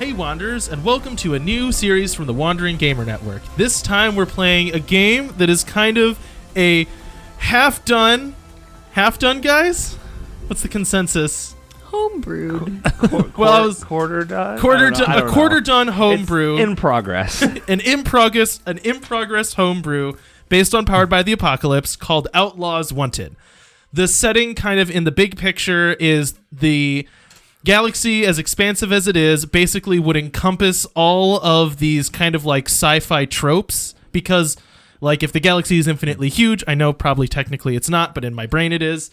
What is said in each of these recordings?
Hey Wanderers, and welcome to a new series from the Wandering Gamer Network. This time we're playing a game that is kind of a half-done, guys? What's the consensus? Homebrewed. Quarter done? A quarter-done homebrew. It's in progress. An in-progress homebrew based on Powered by the Apocalypse called Outlaws Wanted. The setting kind of in the big picture is the galaxy, as expansive as it is, basically would encompass all of these kind of like sci-fi tropes because, like, if the galaxy is infinitely huge, I know probably technically it's not, but in my brain it is,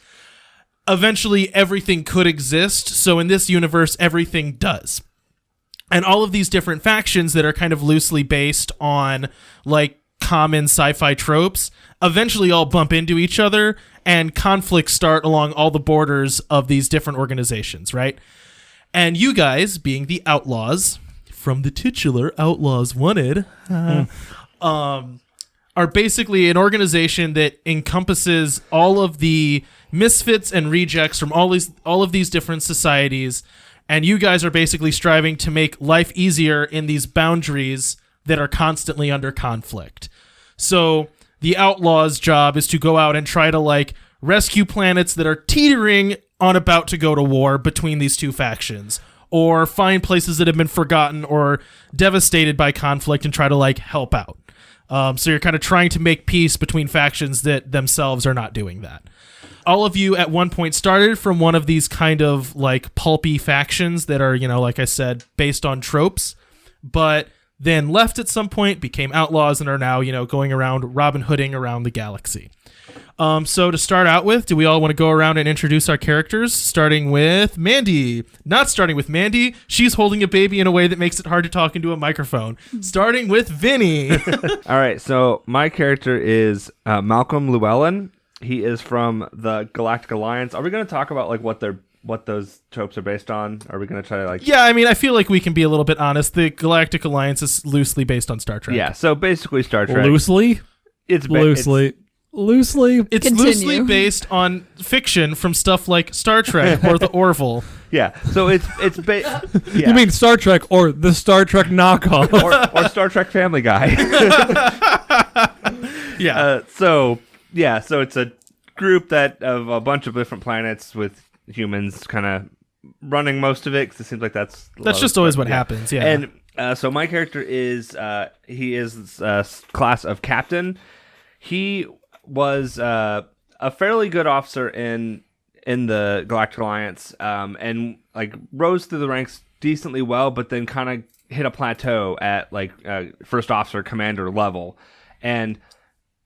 eventually everything could exist, so in this universe, everything does. And all of these different factions that are kind of loosely based on, like, common sci-fi tropes eventually all bump into each other and conflicts start along all the borders of these different organizations, right? And you guys, being the Outlaws, from the titular Outlaws Wanted, are basically an organization that encompasses all of the misfits and rejects from all of these different societies, and you guys are basically striving to make life easier in these boundaries that are constantly under conflict. So the Outlaws' job is to go out and try to, like, rescue planets that are teetering on about to go to war between these two factions, or find places that have been forgotten or devastated by conflict and try to, like, help out. So you're kind of trying to make peace between factions that themselves are not doing that. All of you at one point started from one of these kind of, like, pulpy factions that are, you know, like I said, based on tropes, but then left at some point, became outlaws, and are now, you know, going around Robin Hooding around the galaxy. So to start out with, do we all want to go around and introduce our characters, starting with Mandy? Not starting with Mandy. She's holding a baby in a way that makes it hard to talk into a microphone. Starting with Vinny. All right, so my character is Malcolm Llewellyn. He is from the Galactic Alliance. Are we going to talk about, like, what those tropes are based on? Are we going to try to, like... Yeah, I mean, I feel like we can be a little bit honest. The Galactic Alliance is loosely based on Star Trek. Yeah, so basically Star Trek. Loosely? It's loosely. It's Continue. Loosely based on fiction from stuff like Star Trek or the Orville. Yeah, so it's yeah. You mean Star Trek or the Star Trek knockoff? or Star Trek Family Guy. Yeah. So it's a group of a bunch of different planets with humans kind of running most of it, because it seems like that's just always what happens. Yeah. And so my character is he is class of captain. He was a fairly good officer in the Galactic Alliance, and, like, rose through the ranks decently well, but then kind of hit a plateau at, like, first officer commander level. And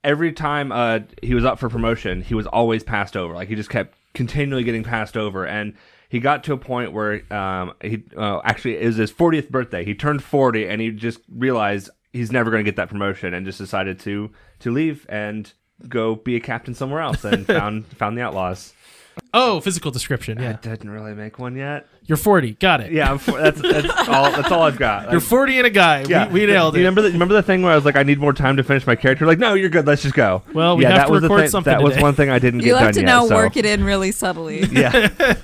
every time he was up for promotion, he was always passed over. Like, he just kept continually getting passed over, and he got to a point where actually it was his 40th birthday. He turned 40, and he just realized he's never going to get that promotion, and just decided to leave and go be a captain somewhere else, and found the Outlaws. Oh, physical description. Yeah, I didn't really make one yet. You're 40. Got it. Yeah, that's all I've got. You're 40 and a guy. Yeah. We nailed it. Remember the thing where I was like, I need more time to finish my character? Like, no, you're good. Let's just go. Well, we have to record something That was today. one thing I didn't You'll get done have to yet. now So. work it in really subtly. Yeah.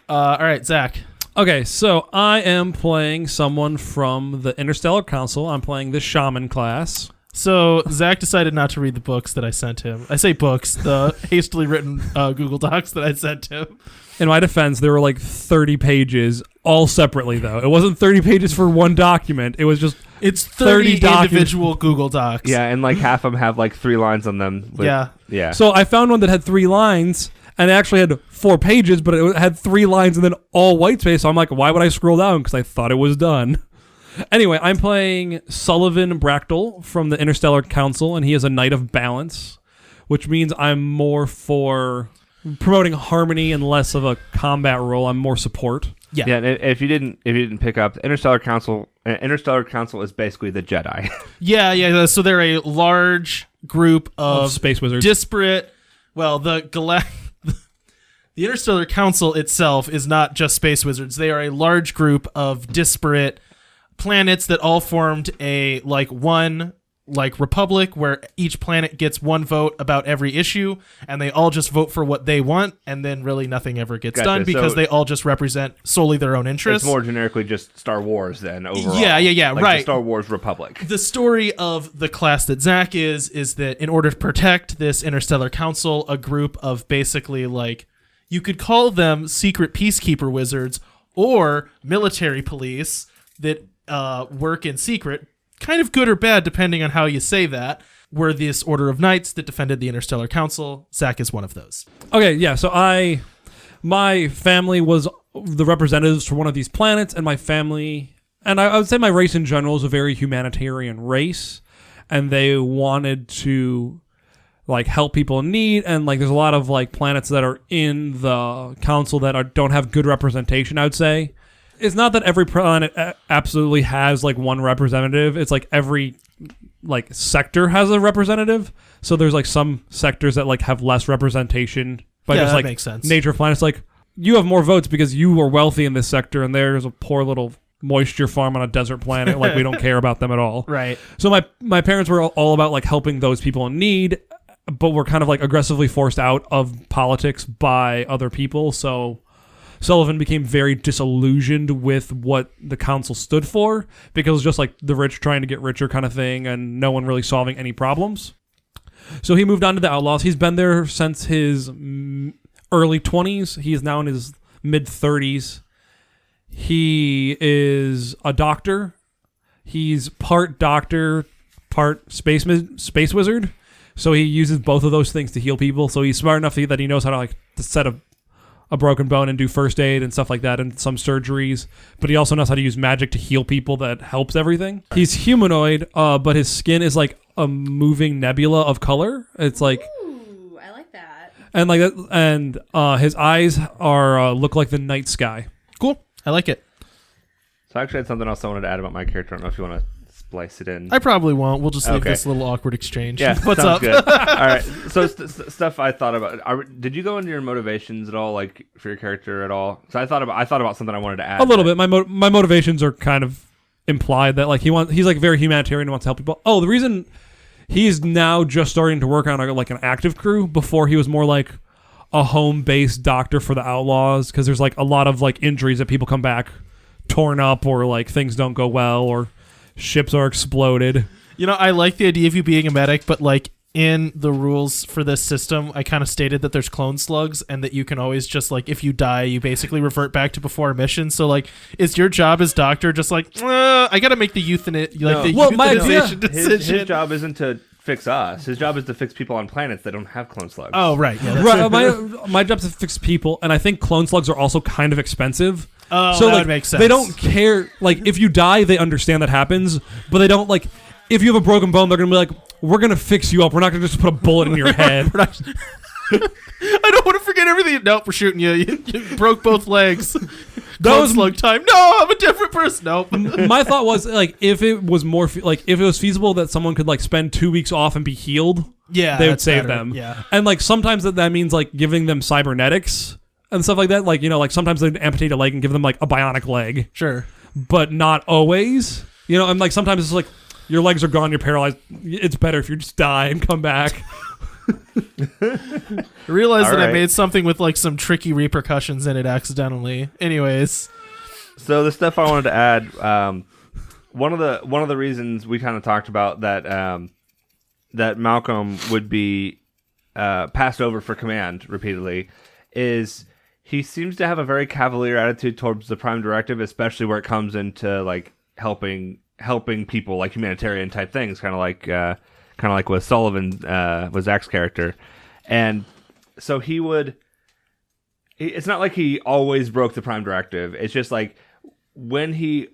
All right, Zach. Okay, so I am playing someone from the Interstellar Council. I'm playing the Shaman class. So Zach decided not to read the books that I sent him. I say books, the hastily written Google Docs that I sent him. In my defense, there were like 30 pages, all separately, though. It wasn't 30 pages for one document. It was just It's 30 documents. individual Google Docs. Yeah, and like half of them have like 3 lines on them. Yeah. So I found one that had 3 lines, and it actually had 4 pages, but it had 3 lines and then all white space. So I'm like, why would I scroll down? Because I thought it was done. Anyway, I'm playing Sullivan Bractal from the Interstellar Council, and he is a Knight of Balance, which means I'm more for promoting harmony and less of a combat role. I'm more support. Yeah. And if you didn't pick up, the Interstellar Council is basically the Jedi. Yeah. So they're a large group of space wizards. Disparate. Well, the Interstellar Council itself is not just space wizards. They are a large group of disparate planets that all formed a, like, one like Republic, where each planet gets one vote about every issue, and they all just vote for what they want, and then really nothing ever gets Gotcha. done because So they all just represent solely their own interests. It's more generically just Star Wars then overall. Yeah, like right. The Star Wars Republic. The story of the class that Zach is that in order to protect this Interstellar Council, a group of basically like, you could call them secret peacekeeper wizards or military police that work in secret, kind of good or bad depending on how you say that, were this order of knights that defended the Interstellar Council. Zach is one of those. Okay, yeah. So my family was the representatives for one of these planets, and my family, and I would say my race in general is a very humanitarian race, and they wanted to like help people in need, and like there's a lot of like planets that are in the council that don't have good representation, I would say. It's not that every planet absolutely has like one representative. It's like every like sector has a representative. So there's like some sectors that like have less representation. But Yeah, just that like makes sense. nature of planets, like you have more votes because you were wealthy in this sector, and there's a poor little moisture farm on a desert planet. Like we don't care about them at all. Right. So my parents were all about like helping those people in need, but were kind of like aggressively forced out of politics by other people. So Sullivan became very disillusioned with what the council stood for because it was just like the rich trying to get richer kind of thing and no one really solving any problems. So he moved on to the Outlaws. He's been there since his early 20s. He is now in his mid 30s. He is a doctor. He's part doctor, part space wizard. So he uses both of those things to heal people. So he's smart enough that he knows how to like to set a broken bone and do first aid and stuff like that and some surgeries, but he also knows how to use magic to heal people that helps everything. He's humanoid, but his skin is like a moving nebula of color. It's like, Ooh, I like that. and like that, and his eyes are look like the night sky. Cool. I like it. So I actually had something else I wanted to add about my character. I don't know if you want to splice it in. I probably won't. We'll just leave Okay. this little awkward exchange. Yeah, What's sounds up? good. All right. So stuff I thought about. Did you go into your motivations at all, like for your character at all? So I thought about something I wanted to add. A little bit. My motivations are kind of implied that like he's like very humanitarian and wants to help people. Oh, the reason he's now just starting to work on like an active crew. Before he was more like a home-based doctor for the Outlaws because there's like a lot of like injuries that people come back torn up or like things don't go well or ships are exploded. You know, I like the idea of you being a medic, but like in the rules for this system, I kind of stated that there's clone slugs and that you can always just like, if you die, you basically revert back to before a mission. So like, is your job as doctor just like, I got to make the euthanization decision? His job isn't to fix us. His job is to fix people on planets that don't have clone slugs. Oh, right. Yeah, that's Right, my job's to fix people, and I think clone slugs are also kind of expensive. Oh, so that like would make sense. they don't care. Like if you die, they understand that happens, but they don't like. If you have a broken bone, they're gonna be like, "We're gonna fix you up. We're not gonna just put a bullet in your head." I don't want to forget everything. Nope, we're shooting you. You broke both legs. That was slug time. No, I'm a different person. Nope. My thought was like, if it was more if it was feasible that someone could like spend 2 weeks off and be healed, Yeah, they would that's save better. them. Yeah. And like sometimes that means like giving them cybernetics and stuff like that. Like like sometimes they'd amputate a leg and give them like a bionic leg, Sure. but not always. And like sometimes it's like your legs are gone, you're paralyzed. It's better if you just die and come back. I realized All that I right. made something with like some tricky repercussions in it accidentally. Anyways. So the stuff I wanted to add, one of the reasons we kind of talked about that that Malcolm would be passed over for command repeatedly is he seems to have a very cavalier attitude towards the Prime Directive, especially where it comes into like helping people, like humanitarian type things, kind of like with Sullivan, with Zach's character, and so he would. It's not like he always broke the Prime Directive. It's just like when he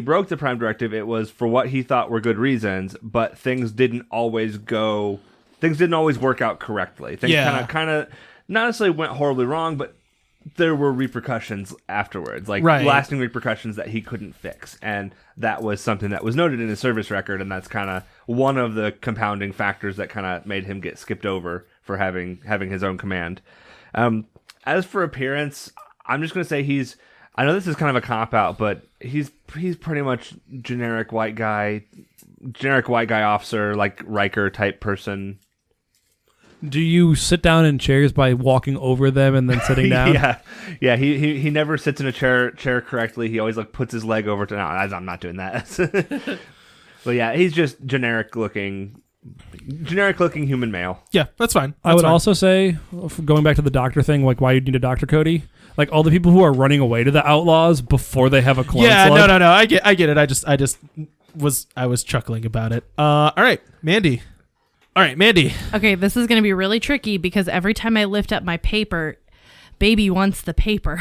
broke the Prime Directive, it was for what he thought were good reasons, but things didn't always work out correctly. Things kind of not necessarily went horribly wrong, but there were repercussions afterwards, like lasting repercussions that he couldn't fix, and that was something that was noted in his service record, and that's kind of one of the compounding factors that kind of made him get skipped over for having his own command. As for appearance, I'm just going to say he's I know this is kind of a cop out, but he's pretty much generic white guy officer, like Riker type person. Do you sit down in chairs by walking over them and then sitting down? Yeah. He never sits in a chair correctly. He always like puts his leg over to. No, I'm not doing that. But yeah, he's just generic looking human male. Yeah, that's fine. I would also say, going back to the doctor thing, like why you need a doctor, Cody. Like all the people who are running away to the Outlaws before they have a clone slug. No. I get it. I was chuckling about it. All right, Mandy. Okay, this is going to be really tricky because every time I lift up my paper, baby wants the paper.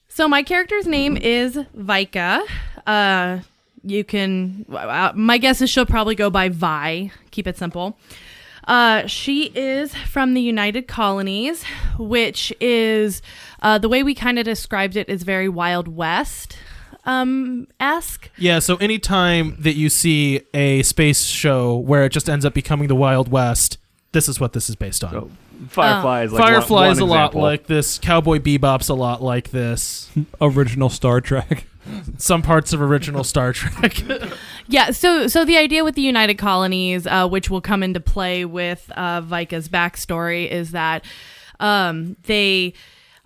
So my character's name is Vika. You can, my guess is she'll probably go by Vi. Keep it simple. She is from the United Colonies, which is, the way we kind of described it is very Wild West esque. Yeah, so anytime that you see a space show where it just ends up becoming the Wild West, this is what this is based on. So, Firefly is like Firefly one is a lot example. like this. Cowboy Bebop's a lot like this. Original Star Trek. Some parts of original Star Trek. Yeah, so the idea with the United Colonies, which will come into play with Vika's backstory, is that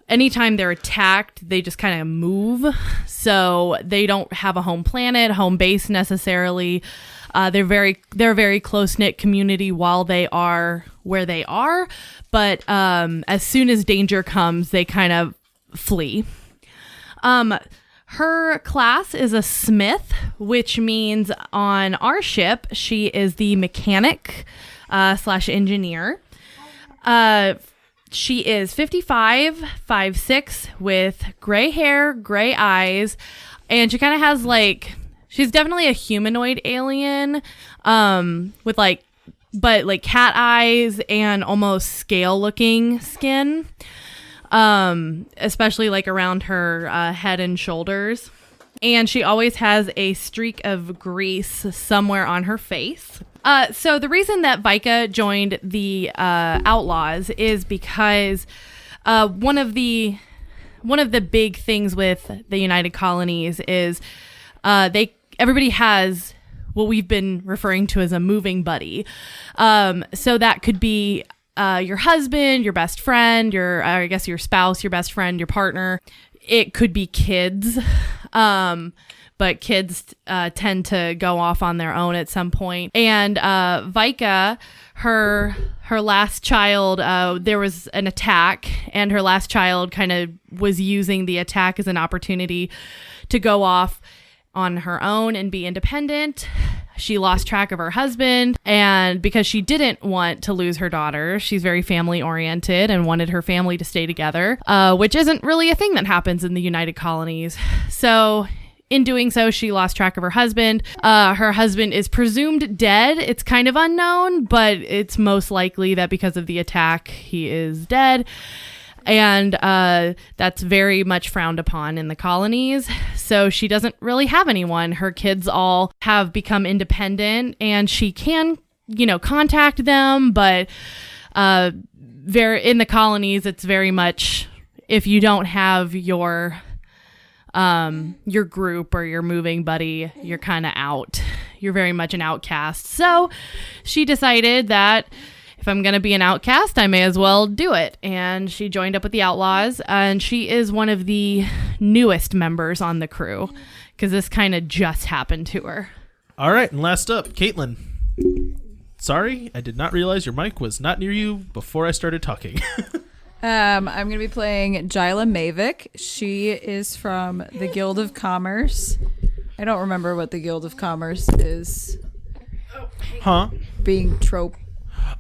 anytime they're attacked, they just kind of move. So they don't have a home planet, home base necessarily. They're a very close-knit community while they are where they are. But as soon as danger comes, they kind of flee. Her class is a smith, which means on our ship, she is the mechanic / engineer. She is 55, 5'6", with gray hair, gray eyes, and she kind of has she's definitely a humanoid alien, with but cat eyes and almost scale-looking skin, especially around her head and shoulders. And she always has a streak of grease somewhere on her face. So the reason that Vika joined the Outlaws is because one of the big things with the United Colonies is everybody has what we've been referring to as a moving buddy. So that could be your husband, your best friend, your spouse, your best friend, your partner. It could be kids. But kids tend to go off on their own at some point. And Vika, her last child, there was an attack, and her last child kind of was using the attack as an opportunity to go off on her own and be independent. She lost track of her husband, and because she didn't want to lose her daughter, she's very family oriented and wanted her family to stay together, which isn't really a thing that happens in the United Colonies. So in doing so, she lost track of her husband. Her husband is presumed dead. It's kind of unknown, but it's most likely that because of the attack, he is dead. And that's very much frowned upon in the colonies. So she doesn't really have anyone. Her kids all have become independent, and she can, contact them. But in the colonies, it's very much, if you don't have your group or your moving buddy, you're kind of out. You're very much an outcast. So she decided that if I'm going to be an outcast, I may as well do it. And she joined up with the Outlaws, and she is one of the newest members on the crew because this kind of just happened to her. All right, and last up, Caitlin. Sorry, I did not realize your mic was not near you before I started talking. I'm going to be playing Jyla Mavic. She is from the Guild of Commerce. I don't remember what the Guild of Commerce is. Huh? Being trope.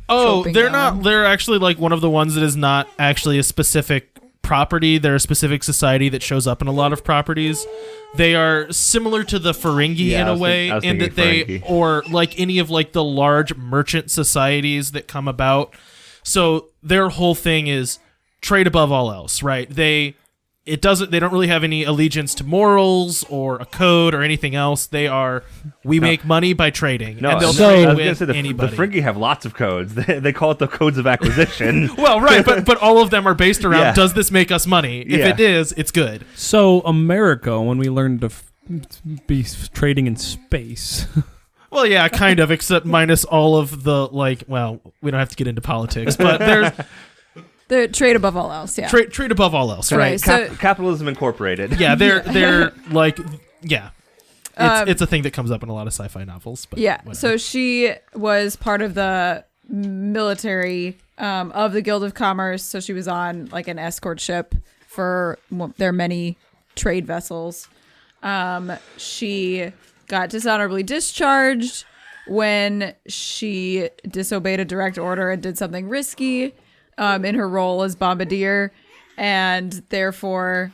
Oh, they're not. They're actually one of the ones that is not actually a specific property. They're a specific society that shows up in a lot of properties. They are similar to the Ferengi in a way, in that they, or any of the large merchant societies that come about. So their whole thing is trade above all else, right? They They don't really have any allegiance to morals or a code or anything else. We make money by trading. No, and they'll so- trade I was with gonna say the anybody. Fringy have lots of codes. They call it the codes of acquisition. Well, right, but all of them are based around, Yeah. does this make us money? If Yeah. it is, it's good. So America, when we learned to be trading in space. Well, yeah, kind of, except minus all of the, like, well, we don't have to get into politics, but there's The trade above all else. Yeah. trade above all else, right? Okay, so Capitalism Incorporated. Yeah, they're like, yeah. Um, It's a thing that comes up in a lot of sci-fi novels. But yeah. whatever. So she was part of the military of the Guild of Commerce. So she was on like an escort ship for their many trade vessels. She got dishonorably discharged when she disobeyed a direct order and did something risky in her role as bombardier, and therefore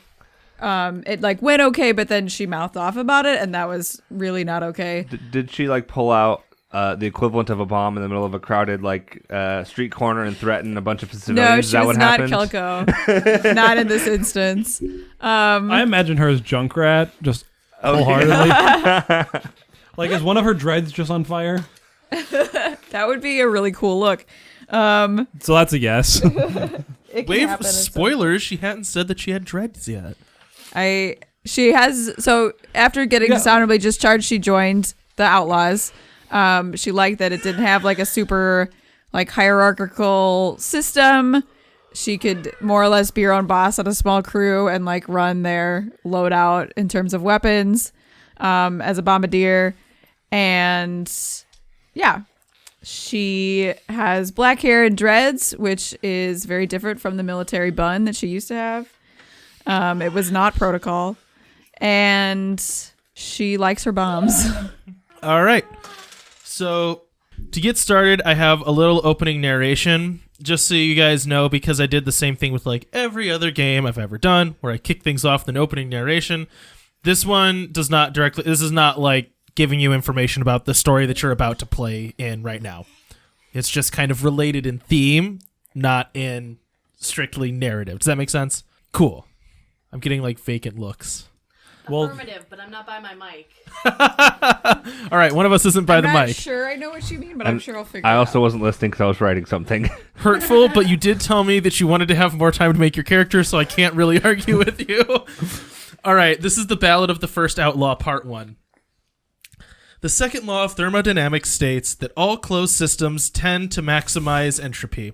it like went okay, but then she mouthed off about it, and that was really not okay. Did she like pull out the equivalent of a bomb in the middle of a crowded like street corner and threaten a bunch of civilians? No, Is she that was what not happened? Kelko. Not in this instance. I imagine her as Junkrat, just wholeheartedly. Like, is one of her dreads just on fire? That would be a really cool look. So that's a yes. It can Wave happen at some- spoilers, she hadn't said that she had dreads yet. She has, so after getting Yeah. dishonorably discharged, she joined the Outlaws. She liked that it didn't have like a super like hierarchical system. She could more or less be her own boss on a small crew and like run their loadout in terms of weapons as a bombardier. And yeah, she has black hair and dreads, which is very different from the military bun that she used to have. It was not protocol. And she likes her bombs. All right. So to get started, I have a little opening narration, just so you guys know, because I did the same thing with like every other game I've ever done, where I kick things off with an opening narration. This one does not directly. This is not like giving you information about the story that you're about to play in right now. It's just kind of related in theme, not in strictly narrative. Does that make sense? Cool. I'm getting like vacant looks. Well- Affirmative, but I'm not by my mic. All right, one of us isn't by I'm the not mic. sure I know what you mean, but I'm sure I'll figure I it also out. wasn't listening because I was writing something. Hurtful, but you did tell me that you wanted to have more time to make your character, so I can't really argue with you. All right, this is the Ballad of the First Outlaw, Part 1. The second law of thermodynamics states that all closed systems tend to maximize entropy.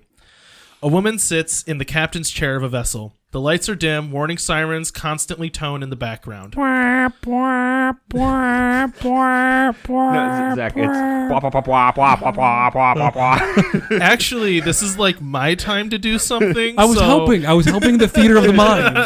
A woman sits in the captain's chair of a vessel. The lights are dim, warning sirens constantly tone in the background. No, Zach, it's blah, blah, blah, blah, blah, blah, blah, blah, blah, blah. Actually, this is like my time to do something. I was so- helping. I was helping the theater of the mind.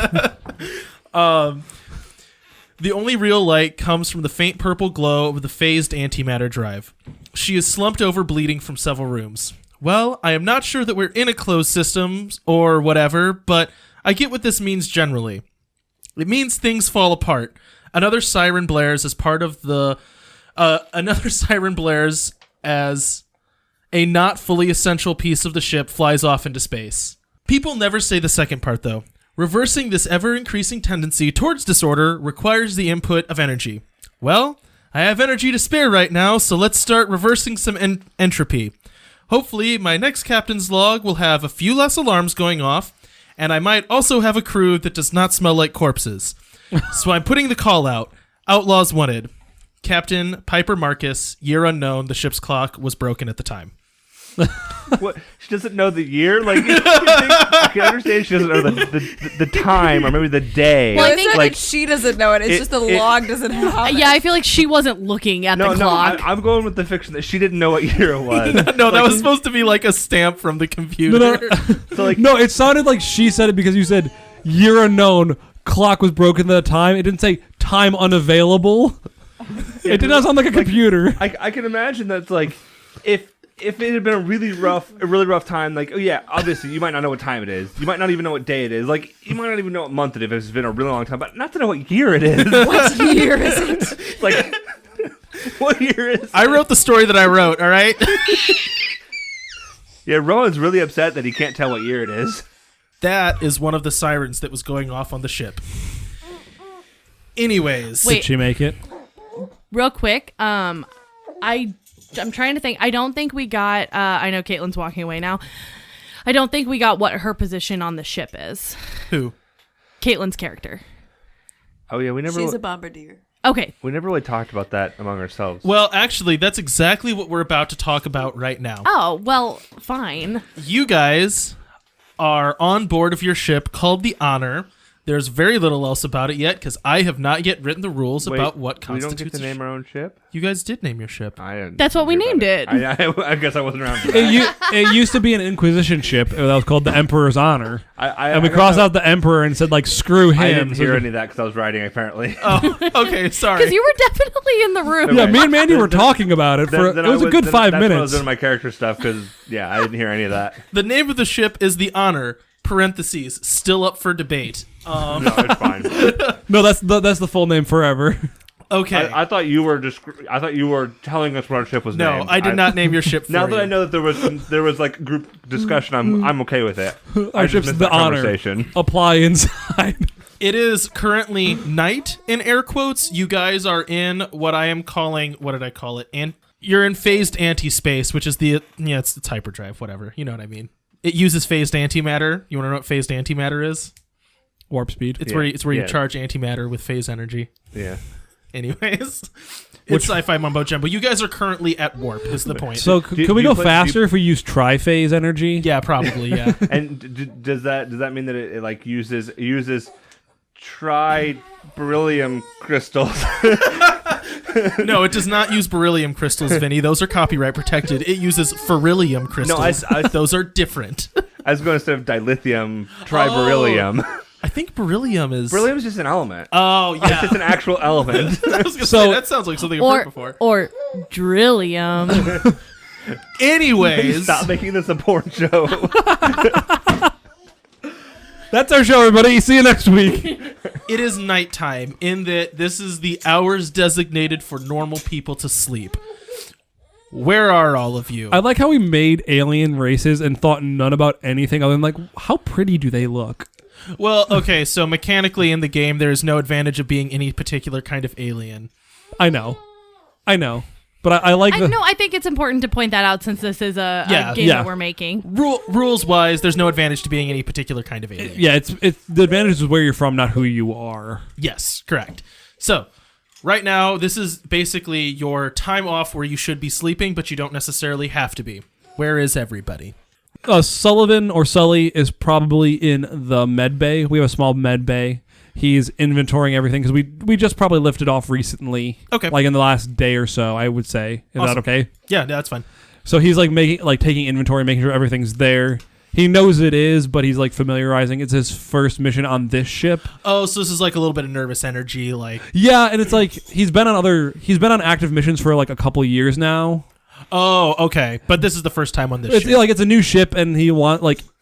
The only real light comes from the faint purple glow of the phased antimatter drive. She is slumped over, bleeding from several rooms. Well, I am not sure that we're in a closed system or whatever, but I get what this means generally. It means things fall apart. Another siren blares as part of the... another siren blares as a not fully essential piece of the ship flies off into space. People never say the second part, though. Reversing this ever-increasing tendency towards disorder requires the input of energy. Well, I have energy to spare right now, so let's start reversing some entropy. Hopefully, my next captain's log will have a few less alarms going off, and I might also have a crew that does not smell like corpses. So I'm putting the call out. Outlaws wanted. Captain Piper Marcus, year unknown, the ship's clock was broken at the time. What? She doesn't know the year? Like, I can understand she doesn't know the time or maybe the day. Well, I It's think not like that she doesn't know it. It's just the log doesn't have it. Yeah, I feel like she wasn't looking at the clock. I'm going with the fiction that she didn't know what year it was. No, that was supposed to be like a stamp from the computer. No. So like, No, it sounded like she said it because you said year unknown, clock was broken at the time. It didn't say time unavailable. It did not sound like a computer. I can imagine that's like if it had been a really rough time, like, oh yeah, obviously you might not know what time it is. You might not even know what day it is. Like, you might not even know what month it is if it's been a really long time, but not to know what year it is. What year is it? Like, what year is it? I wrote the story that I wrote, all right? Yeah, Rowan's really upset that he can't tell what year it is. That is one of the sirens that was going off on the ship. Anyways. Wait. Did she make it? Real quick, I'm trying to think. I don't think we got. I know Caitlin's walking away now. I don't think we got what her position on the ship is. Who? Caitlin's character. Oh yeah, we never. She's a bombardier. Okay. We never really talked about that among ourselves. Well, actually, that's exactly what we're about to talk about right now. Oh, well, fine. You guys are on board of your ship called the Honor. There's very little else about it yet because I have not yet written the rules Wait, about what we constitutes don't get to name our own ship. You guys did name your ship. I didn't. That's what we hear about named it. I guess I wasn't around for that. It used to be an Inquisition ship that was called the Emperor's Honor. And we crossed out the Emperor and said, like, screw him. I didn't hear any of that because I was writing, apparently. Oh, okay, sorry. Because you were definitely in the room. Yeah, me and Mandy were talking about it for Then it was a good 5 That's when I was minutes. doing my character stuff because, yeah, I didn't hear any of that. The name of the ship is the Honor, parentheses, still up for debate. No, it's fine. No, that's the full name forever. Okay. I thought you were telling us what our ship was No, named. I did not name your ship for Now that you. I know that there was like group discussion, I'm okay with it. Our I just ship's missed the that Honor. conversation. Apply inside. It is currently night, in air quotes. You guys are in what I am calling, what did I call it? And you're in phased anti-space, which is it's hyperdrive, whatever. You know what I mean. It uses phased antimatter. You want to know what phased antimatter is? Warp speed. It's where you charge antimatter with phase energy. Yeah. Anyways, it's sci-fi mumbo jumbo. You guys are currently at warp. Is the point? So Do- could we do go you put- faster if we use triphase energy? Yeah, probably. Yeah. And does that mean that it like uses beryllium crystals? No, it does not use beryllium crystals, Vinny. Those are copyright protected. It uses beryllium crystals. Those are different. I was going instead of dilithium, triberyllium. I think beryllium is. Beryllium is just an element. Oh yeah, It's just an actual element. I was gonna say, that sounds like something I've heard before. Or drillium. Anyways, Stop making this a porn show. That's our show, everybody. See you next week. it is nighttime. In that this is the hours designated for normal people to sleep. Where are all of you? I like how we made alien races and thought none about anything other than like how pretty do they look? Well, okay, so mechanically in the game, there is no advantage of being any particular kind of alien. I know. But I like the... I think it's important to point that out since this is a game that we're making. Rules-wise, there's no advantage to being any particular kind of alien. Yeah, it's the advantage is where you're from, not who you are. Yes, correct. So, right now, this is basically your time off where you should be sleeping, but you don't necessarily have to be. Where is everybody? Sullivan or Sully is probably in the med bay. We have a small med bay. He's inventorying everything because we just probably lifted off recently. Okay. Like in the last day or so, I would say. Is Awesome. that okay? Yeah, that's fine. So he's taking inventory, making sure everything's there. He knows it is, but he's like familiarizing. It's his first mission on this ship. Oh, so this is like a little bit of nervous energy, like. Yeah, and it's like he's been on active missions for like a couple years now. Oh, okay. But this is the first time on this ship. It's a new ship, and he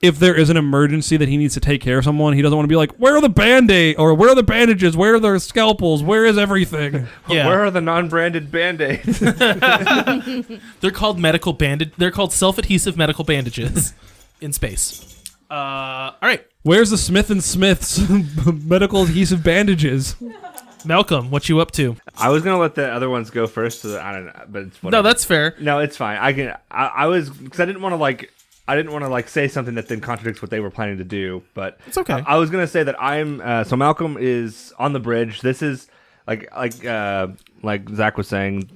if there is an emergency that he needs to take care of someone, he doesn't want to be like, where are the Band-Aid? Or where are the bandages? Where are the scalpels? Where is everything? Yeah. Where are the non-branded Band-Aids? They're called medical bandage. They're called self-adhesive medical bandages in space. All right. Where's the Smith & Smith's medical adhesive bandages? Malcolm, what you up to? I was gonna let the other ones go first, so that, I don't know, but it's whatever. No, that's fair. No, it's fine. I was because I didn't want to say something that then contradicts what they were planning to do. But It's okay. I was gonna say that I'm so Malcolm is on the bridge. This is like Zach was saying.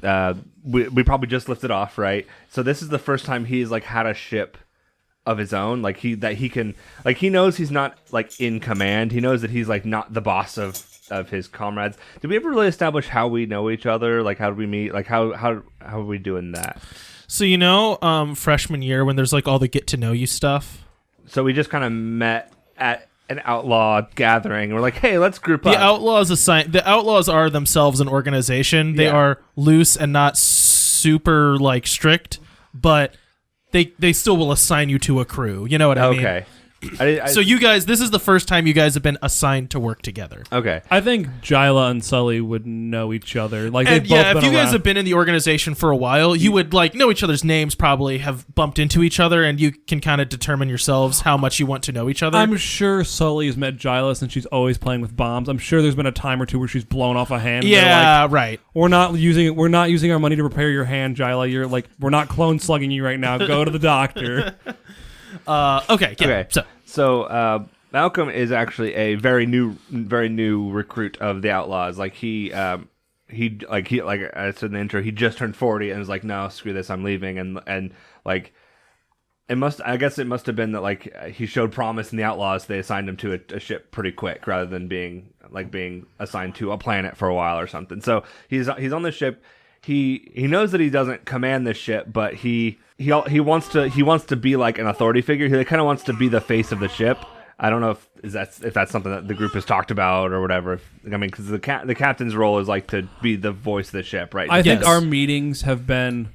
We probably just lifted off, right? So this is the first time he's like had a ship of his own. Like he knows he's not like in command. He knows that he's like not the boss of his comrades. Did we ever really establish how we know each other? Like how did we meet? Like how are we doing that? So freshman year when there's like all the get to know you stuff. So we just kind of met at an outlaw gathering. We're like, hey, let's group up. The Outlaws are themselves an organization. They Yeah. are loose and not super like strict, but they still will assign you to a crew. You know what I mean? Okay. So you guys, this is the first time you guys have been assigned to work together. Okay. I think Jyla and Sully would know each other. Like, they've And both yeah, if been you guys around. have been in the organization for a while, you would like know each other's names, probably have bumped into each other, and you can kind of determine yourselves how much you want to know each other. I'm sure Sully has met Jyla since she's always playing with bombs. I'm sure there's been a time or two where she's blown off a hand. Yeah, right. We're not using our money to repair your hand, Jyla. You're like, we're not clone slugging you right now. Go to the doctor. Okay. Yeah. Okay. So Malcolm is actually a very new recruit of the Outlaws. Like he like I said in the intro, he just turned 40 and was like, no, screw this, I'm leaving. And like it must have been that like he showed promise in the Outlaws. So they assigned him to a ship pretty quick rather than being assigned to a planet for a while or something. So he's on the ship. He knows that he doesn't command this ship, but he wants to be like an authority figure. He kind of wants to be the face of the ship. I don't know if that's something that the group has talked about or whatever. Because the captain's role is like to be the voice of the ship, right? I think our meetings have been,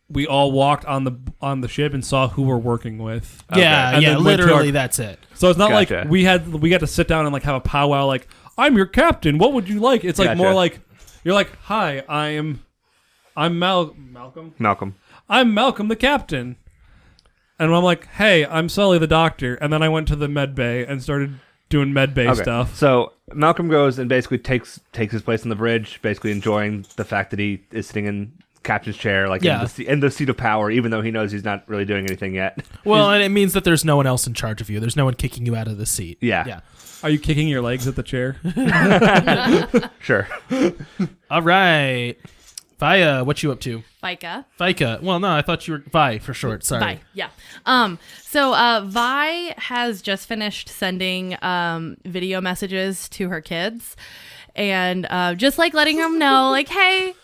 we all walked on the ship and saw who we're working with. Yeah, And yeah, then went to literally our- that's it. So it's not Gotcha. like we got to sit down and like have a powwow. Like, I'm your captain. What would you like? It's like more Gotcha. like you're like, hi, I'm Malcolm. Malcolm. I'm Malcolm the captain. And I'm like, hey, I'm Sully the doctor. And then I went to the med bay and started doing med bay stuff. So Malcolm goes and basically takes his place on the bridge, basically enjoying the fact that he is sitting in captain's chair, like in the seat of power, even though he knows he's not really doing anything yet. Well, and it means that there's no one else in charge of you. There's no one kicking you out of the seat. Yeah. Yeah. Are you kicking your legs at the chair? Sure. All right. Via, what you up to? Vika. Well, no, I thought you were Vi for short. Sorry. Vi, yeah. So Vi has just finished sending video messages to her kids, and just like letting them know, like, hey,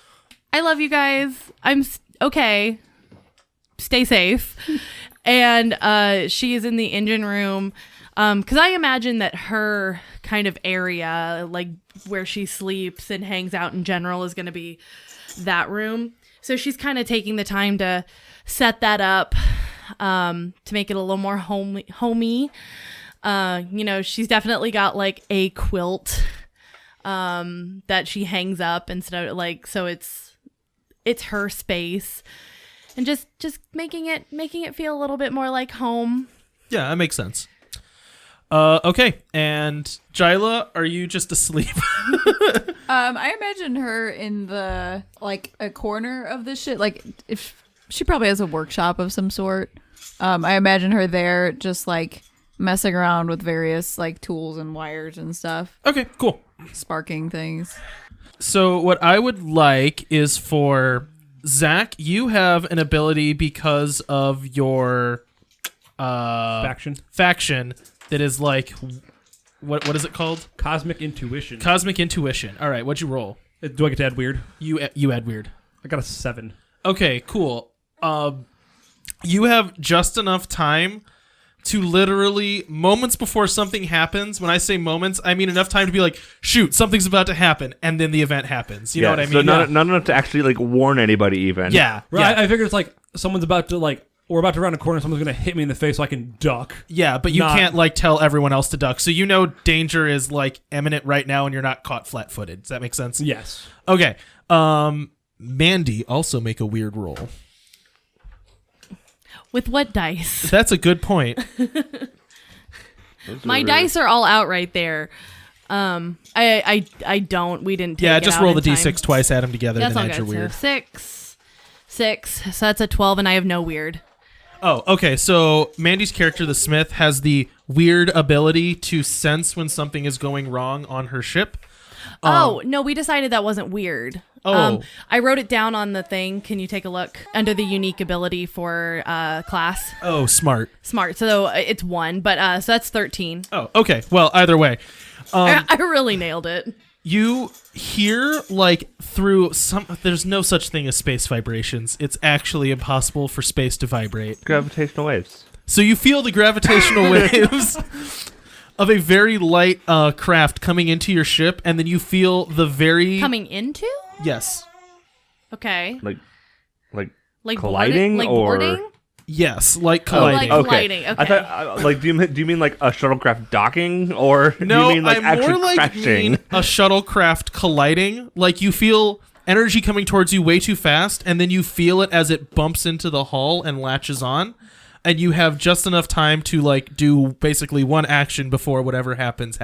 I love you guys. I'm okay. Stay safe. And she is in the engine room, because I imagine that her kind of area, like where she sleeps and hangs out in general, is going to be that room. So she's kind of taking the time to set that up, to make it a little more homey. She's definitely got like a quilt that she hangs up instead of like, so it's her space, and just making it feel a little bit more like home. Yeah, that makes sense. Okay, and Jyla, are you just asleep? I imagine her in the like a corner of the shit. Like if she probably has a workshop of some sort. I imagine her there, just like messing around with various like tools and wires and stuff, Okay, cool. sparking things. So what I would like is for Zach, you have an ability because of your faction that is like, what is it called? Cosmic intuition. Cosmic intuition. All right, what'd you roll? Do I get to add weird? You add weird. I got a 7. Okay, cool. You have just enough time to literally moments before something happens. When I say moments, I mean enough time to be like, shoot, something's about to happen, and then the event happens. You know what I mean? So not enough to actually like warn anybody even. Yeah. Right. Yeah. I figured it's like someone's about to like, we're about to round a corner and someone's going to hit me in the face so I can duck. Yeah, but you can't like tell everyone else to duck. So you know danger is like imminent right now and you're not caught flat-footed. Does that make sense? Yes. Okay. Mandy, also make a weird roll. With what dice? That's a good point. My dice are all out right there. I don't. We didn't. Take Yeah, it just out roll the in d6 time. twice, add them together, That's then all add your good. weird. So 6. So that's a 12, and I have no weird. Oh, okay. So Mandy's character, the Smith, has the weird ability to sense when something is going wrong on her ship. Oh, no, we decided that wasn't weird. Oh. I wrote it down on the thing. Can you take a look? Under the unique ability for class. Oh, smart. Smart. So it's 1, but so that's 13. Oh, okay. Well, either way. I really nailed it. You hear, like, through some... There's no such thing as space vibrations. It's actually impossible for space to vibrate. Gravitational waves. So you feel the gravitational waves of a very light craft coming into your ship, and then you feel the very... Coming into? Yes. Okay. Like Like colliding boarding? Like or boarding? Yes, like colliding. Like colliding, okay. I thought, like, do you mean like a shuttlecraft docking, or do No, you mean like I actually more like crashing? mean a shuttlecraft colliding. Like you feel energy coming towards you way too fast, and then you feel it as it bumps into the hull and latches on, and you have just enough time to like do basically one action before whatever happens.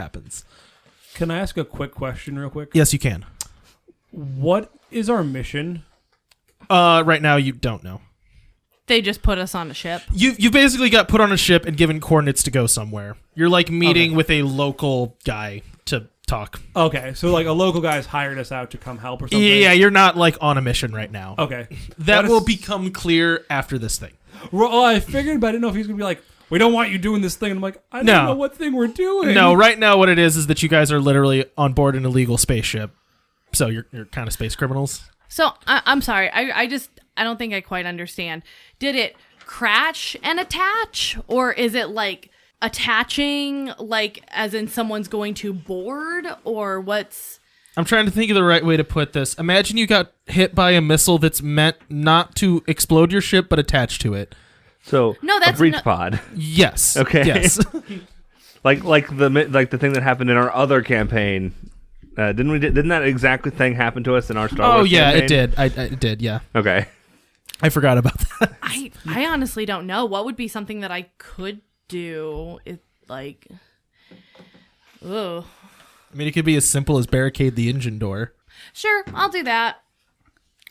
Can I ask a quick question real quick? Yes, you can. What is our mission? Right now, you don't know. They just put us on a ship. You basically got put on a ship and given coordinates to go somewhere. You're like meeting with a local guy to talk. Okay, so like a local guy's hired us out to come help or something? Yeah, you're not like on a mission right now. Okay. That will become clear after this thing. Well, I figured, but I didn't know if he's going to be like, we don't want you doing this thing. And I'm like, I don't No. know what thing we're doing. No, right now what it is that you guys are literally on board an illegal spaceship. So you're kind of space criminals. So I'm sorry. I don't think I quite understand. Did it crash and attach, or is it like attaching, like as in someone's going to board, or what's? I'm trying to think of the right way to put this. Imagine you got hit by a missile that's meant not to explode your ship, but attach to it. So No, a that's breach not- pod, Yes. Okay. Yes. like the thing that happened in our other campaign. Didn't that exact thing happen to us in our Star Wars yeah, campaign? it did. It did. Yeah. Okay. I forgot about that. I honestly don't know. What would be something that I could do? It like, ugh. I mean, it could be as simple as barricade the engine door. Sure, I'll do that.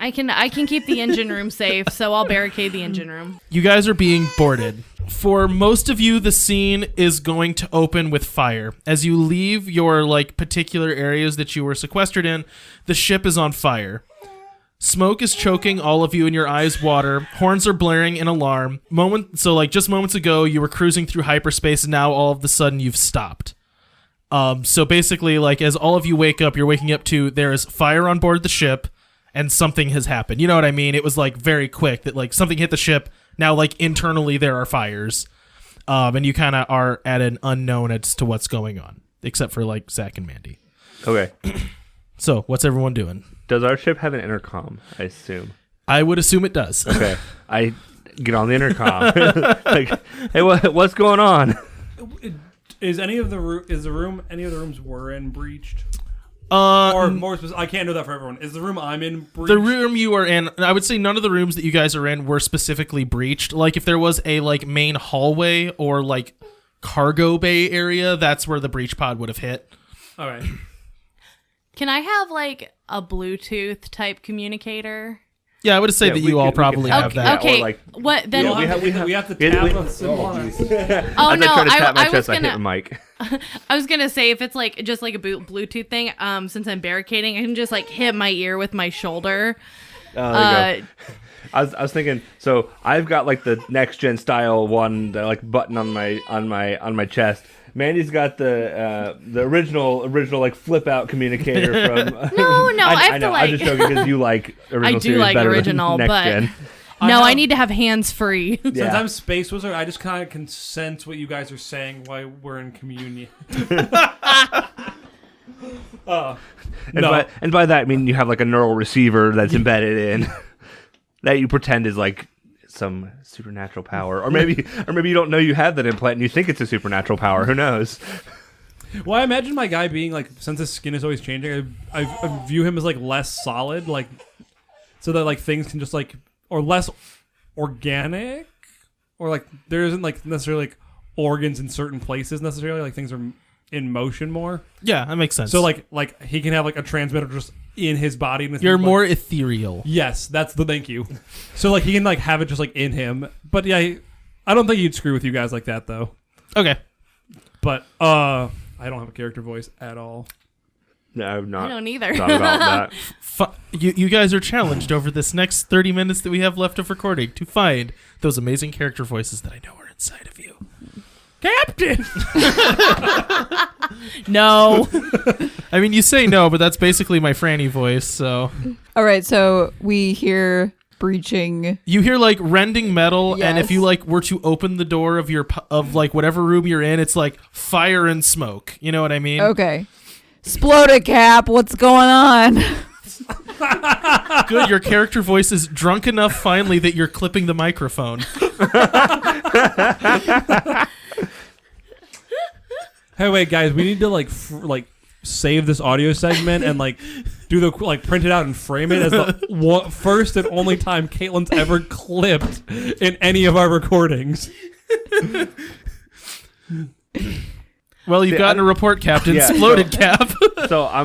I can keep the engine room safe, so I'll barricade the engine room. You guys are being boarded. For most of you, the scene is going to open with fire. As you leave your like particular areas that you were sequestered in, the ship is on fire. Smoke is choking all of you and your eyes water. Horns are blaring in alarm. Just moments ago, you were cruising through hyperspace, and now all of a sudden you've stopped. So basically, like as all of you wake up, you're waking up to there is fire on board the ship, and something has happened. You know what I mean? It was like very quick that like something hit the ship. Now like internally there are fires, and you kind of are at an unknown as to what's going on, except for like Zach and Mandy. Okay. So what's everyone doing? Does our ship have an intercom? I assume. I would assume it does. Okay. I get on the intercom. Like, hey, what's going on? Is any of the rooms we're in breached? Or more specific, I can't know that for everyone. Is the room I'm in breached? the room you are in, I would say none of the rooms that you guys are in were specifically breached. Like if there was a like main hallway or like cargo bay area, that's where the breach pod would have hit. All right. Can I have like a Bluetooth type communicator? Yeah, I would say Yeah, that we you all could probably have have that. that. Okay. or, like- What then? Yeah, we have to we- tap we- on the symbol on it. Oh As no! I try to tap my I was chest, I hit gonna. the mic. I was gonna say if it's like just like a Bluetooth thing. Since I'm barricading, I can just like hit my ear with my shoulder. There you go. I was thinking. So I've got like the next gen style one, the like button on my chest. Mandy's got the original like flip out communicator from. No, I have I to know. like. I'm just joking because you like original I do series like better original, than next but gen. no, I have- need to have hands free. Since Yeah. I'm Space Wizard, I just kind of can sense what you guys are saying while we're in communion. And by that I mean you have like a neural receiver that's embedded in that you pretend is like some supernatural power, or maybe you don't know you have that implant and you think it's a supernatural power. Who knows? Well, I imagine my guy being like, since his skin is always changing, I view him as like less solid, like so that like things can just like, or less organic, or like there isn't like necessarily like organs in certain places necessarily, like things are in motion more. Yeah, that makes sense. So like he can have like a transmitter just in his body. And you're like, more ethereal. Yes, that's the thank you. So like he can like have it just like in him. But yeah, I don't think he'd screw with you guys like that though. Okay. But I don't have a character voice at all. No, I've not I don't either. thought about that. You guys are challenged over this next 30 minutes that we have left of recording to find those amazing character voices that I know are inside of you. Captain! No. I mean, you say no, but that's basically my Franny voice, so. All right, so we hear breaching. You hear like rending metal, and if Yes. you like were to open the door of like whatever room you're in, it's like fire and smoke. You know what I mean? Okay. Explode it, Cap. What's going on? Good, your character voice is drunk enough finally that you're clipping the microphone. Hey, wait, guys, we need to save this audio segment and do the print it out and frame it as the first and only time Caitlin's ever clipped in any of our recordings. Well, you've gotten a report, Captain. Yeah, Exploded, Cap. So I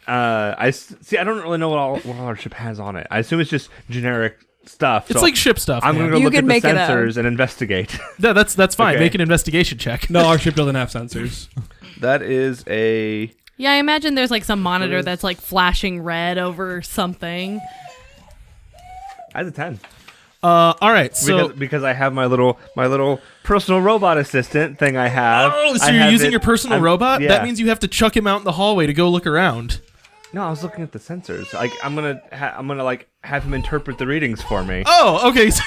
don't really know what all our ship has on it. I assume it's just generic stuff. It's so like ship stuff. I'm man. gonna go You look can at the make it sensors and investigate. That's fine. Okay. Make an investigation check. No, our ship doesn't have sensors. That is a Yeah, I imagine there's some monitor that's flashing red over something. that's a 10. All right. So, because I have my little personal robot assistant thing I have. oh, so I you're have using it- your personal I'm- robot? Yeah. That means you have to chuck him out in the hallway to go look around. No, I was looking at the sensors. I'm gonna have him interpret the readings for me. Oh, okay. So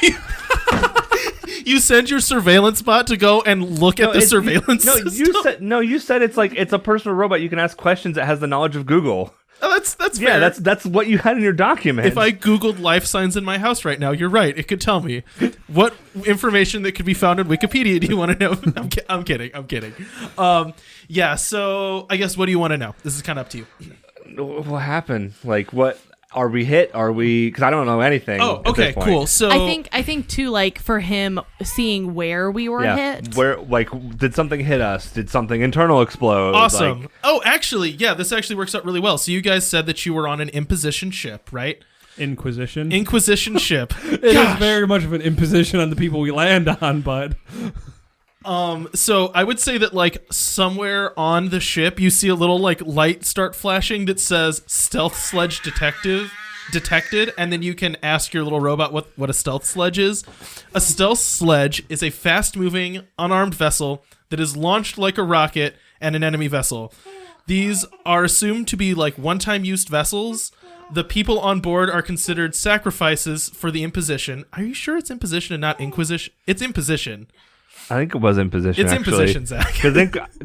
you send your surveillance bot to go and look at the surveillance system? You said it's a personal robot. You can ask questions that has the knowledge of Google. Oh, that's fair. Yeah, that's what you had in your document. If I Googled life signs in my house right now, you're right. It could tell me what information that could be found in Wikipedia. Do you want to know? I'm kidding. Yeah. So I guess what do you want to know? This is kind of up to you. What happened? What are we hit? Are we? Because I don't know anything. Oh, at okay, this point. cool. So I think too, for him seeing where we were hit. Where did something hit us? Did something internal explode? awesome. Oh, actually, yeah, this actually works out really well. So you guys said that you were on an imposition ship, right? Inquisition. Inquisition ship. It is very much of an imposition on the people we land on, bud. So I would say that somewhere on the ship you see a little light start flashing that says stealth sledge detected, and then you can ask your little robot what a stealth sledge is. A stealth sledge is a fast-moving, unarmed vessel that is launched like a rocket and an enemy vessel. These are assumed to be one-time used vessels. The people on board are considered sacrifices for the imposition. Are you sure it's imposition and not inquisition? It's imposition. I think it was imposition. It's actually. imposition, Zach. Because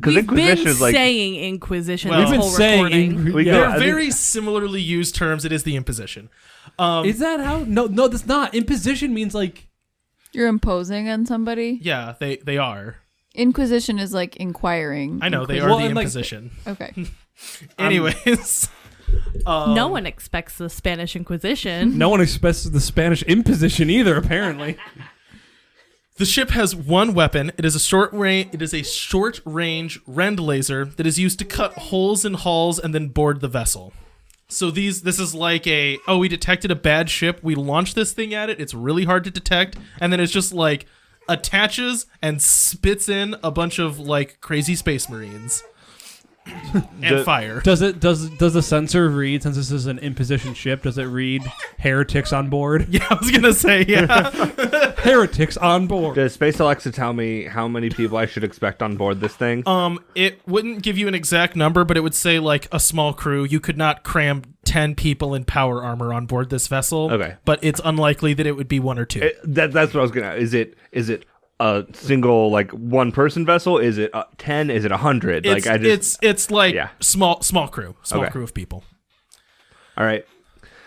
We've inquisition been is saying Inquisition Well, this We've whole been saying recording. We They're I think- very similarly used terms. It is the imposition. Is that how? No, that's not. Imposition means You're imposing on somebody. Yeah, they are. Inquisition is inquiring. I know they are Well, the and, imposition. Okay. Anyways, No one expects the Spanish Inquisition. no one expects the Spanish imposition either. Apparently. the ship has one weapon. It is a short range rend laser that is used to cut holes in hulls and then board the vessel. So this is we detected a bad ship. We launched this thing at it. It's really hard to detect, and then it's just attaches and spits in a bunch of crazy space marines and fire. Does the sensor read, since this is an imposition ship, does it read heretics on board? Yeah, I was gonna say yeah. Heretics on board. Does Space Alexa tell me how many people I should expect on board this thing? It wouldn't give you an exact number, but it would say a small crew. You could not cram 10 people in power armor on board this vessel. Okay. But it's unlikely that it would be one or two. That's what I was gonna. Is it a single one person vessel? Is it 10? Is it 100? It's Yeah. small crew Okay. crew of people. All right.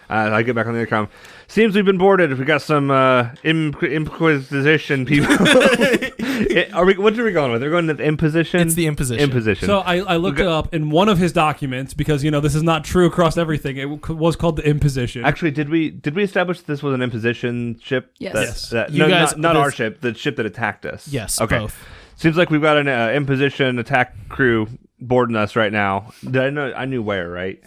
I get back on the intercom. Seems we've been boarded. We got some inquisition people. What are we going with? We're going to the imposition. It's the imposition. Imposition. So I looked it up in one of his documents because this is not true across everything. It was called the imposition. Actually, did we establish this was an imposition ship? Yes. You guys- not our this- ship. The ship that attacked us. Yes, Okay. both. Seems like we've got an imposition attack crew boarding us right now. Did I know? I knew where, right?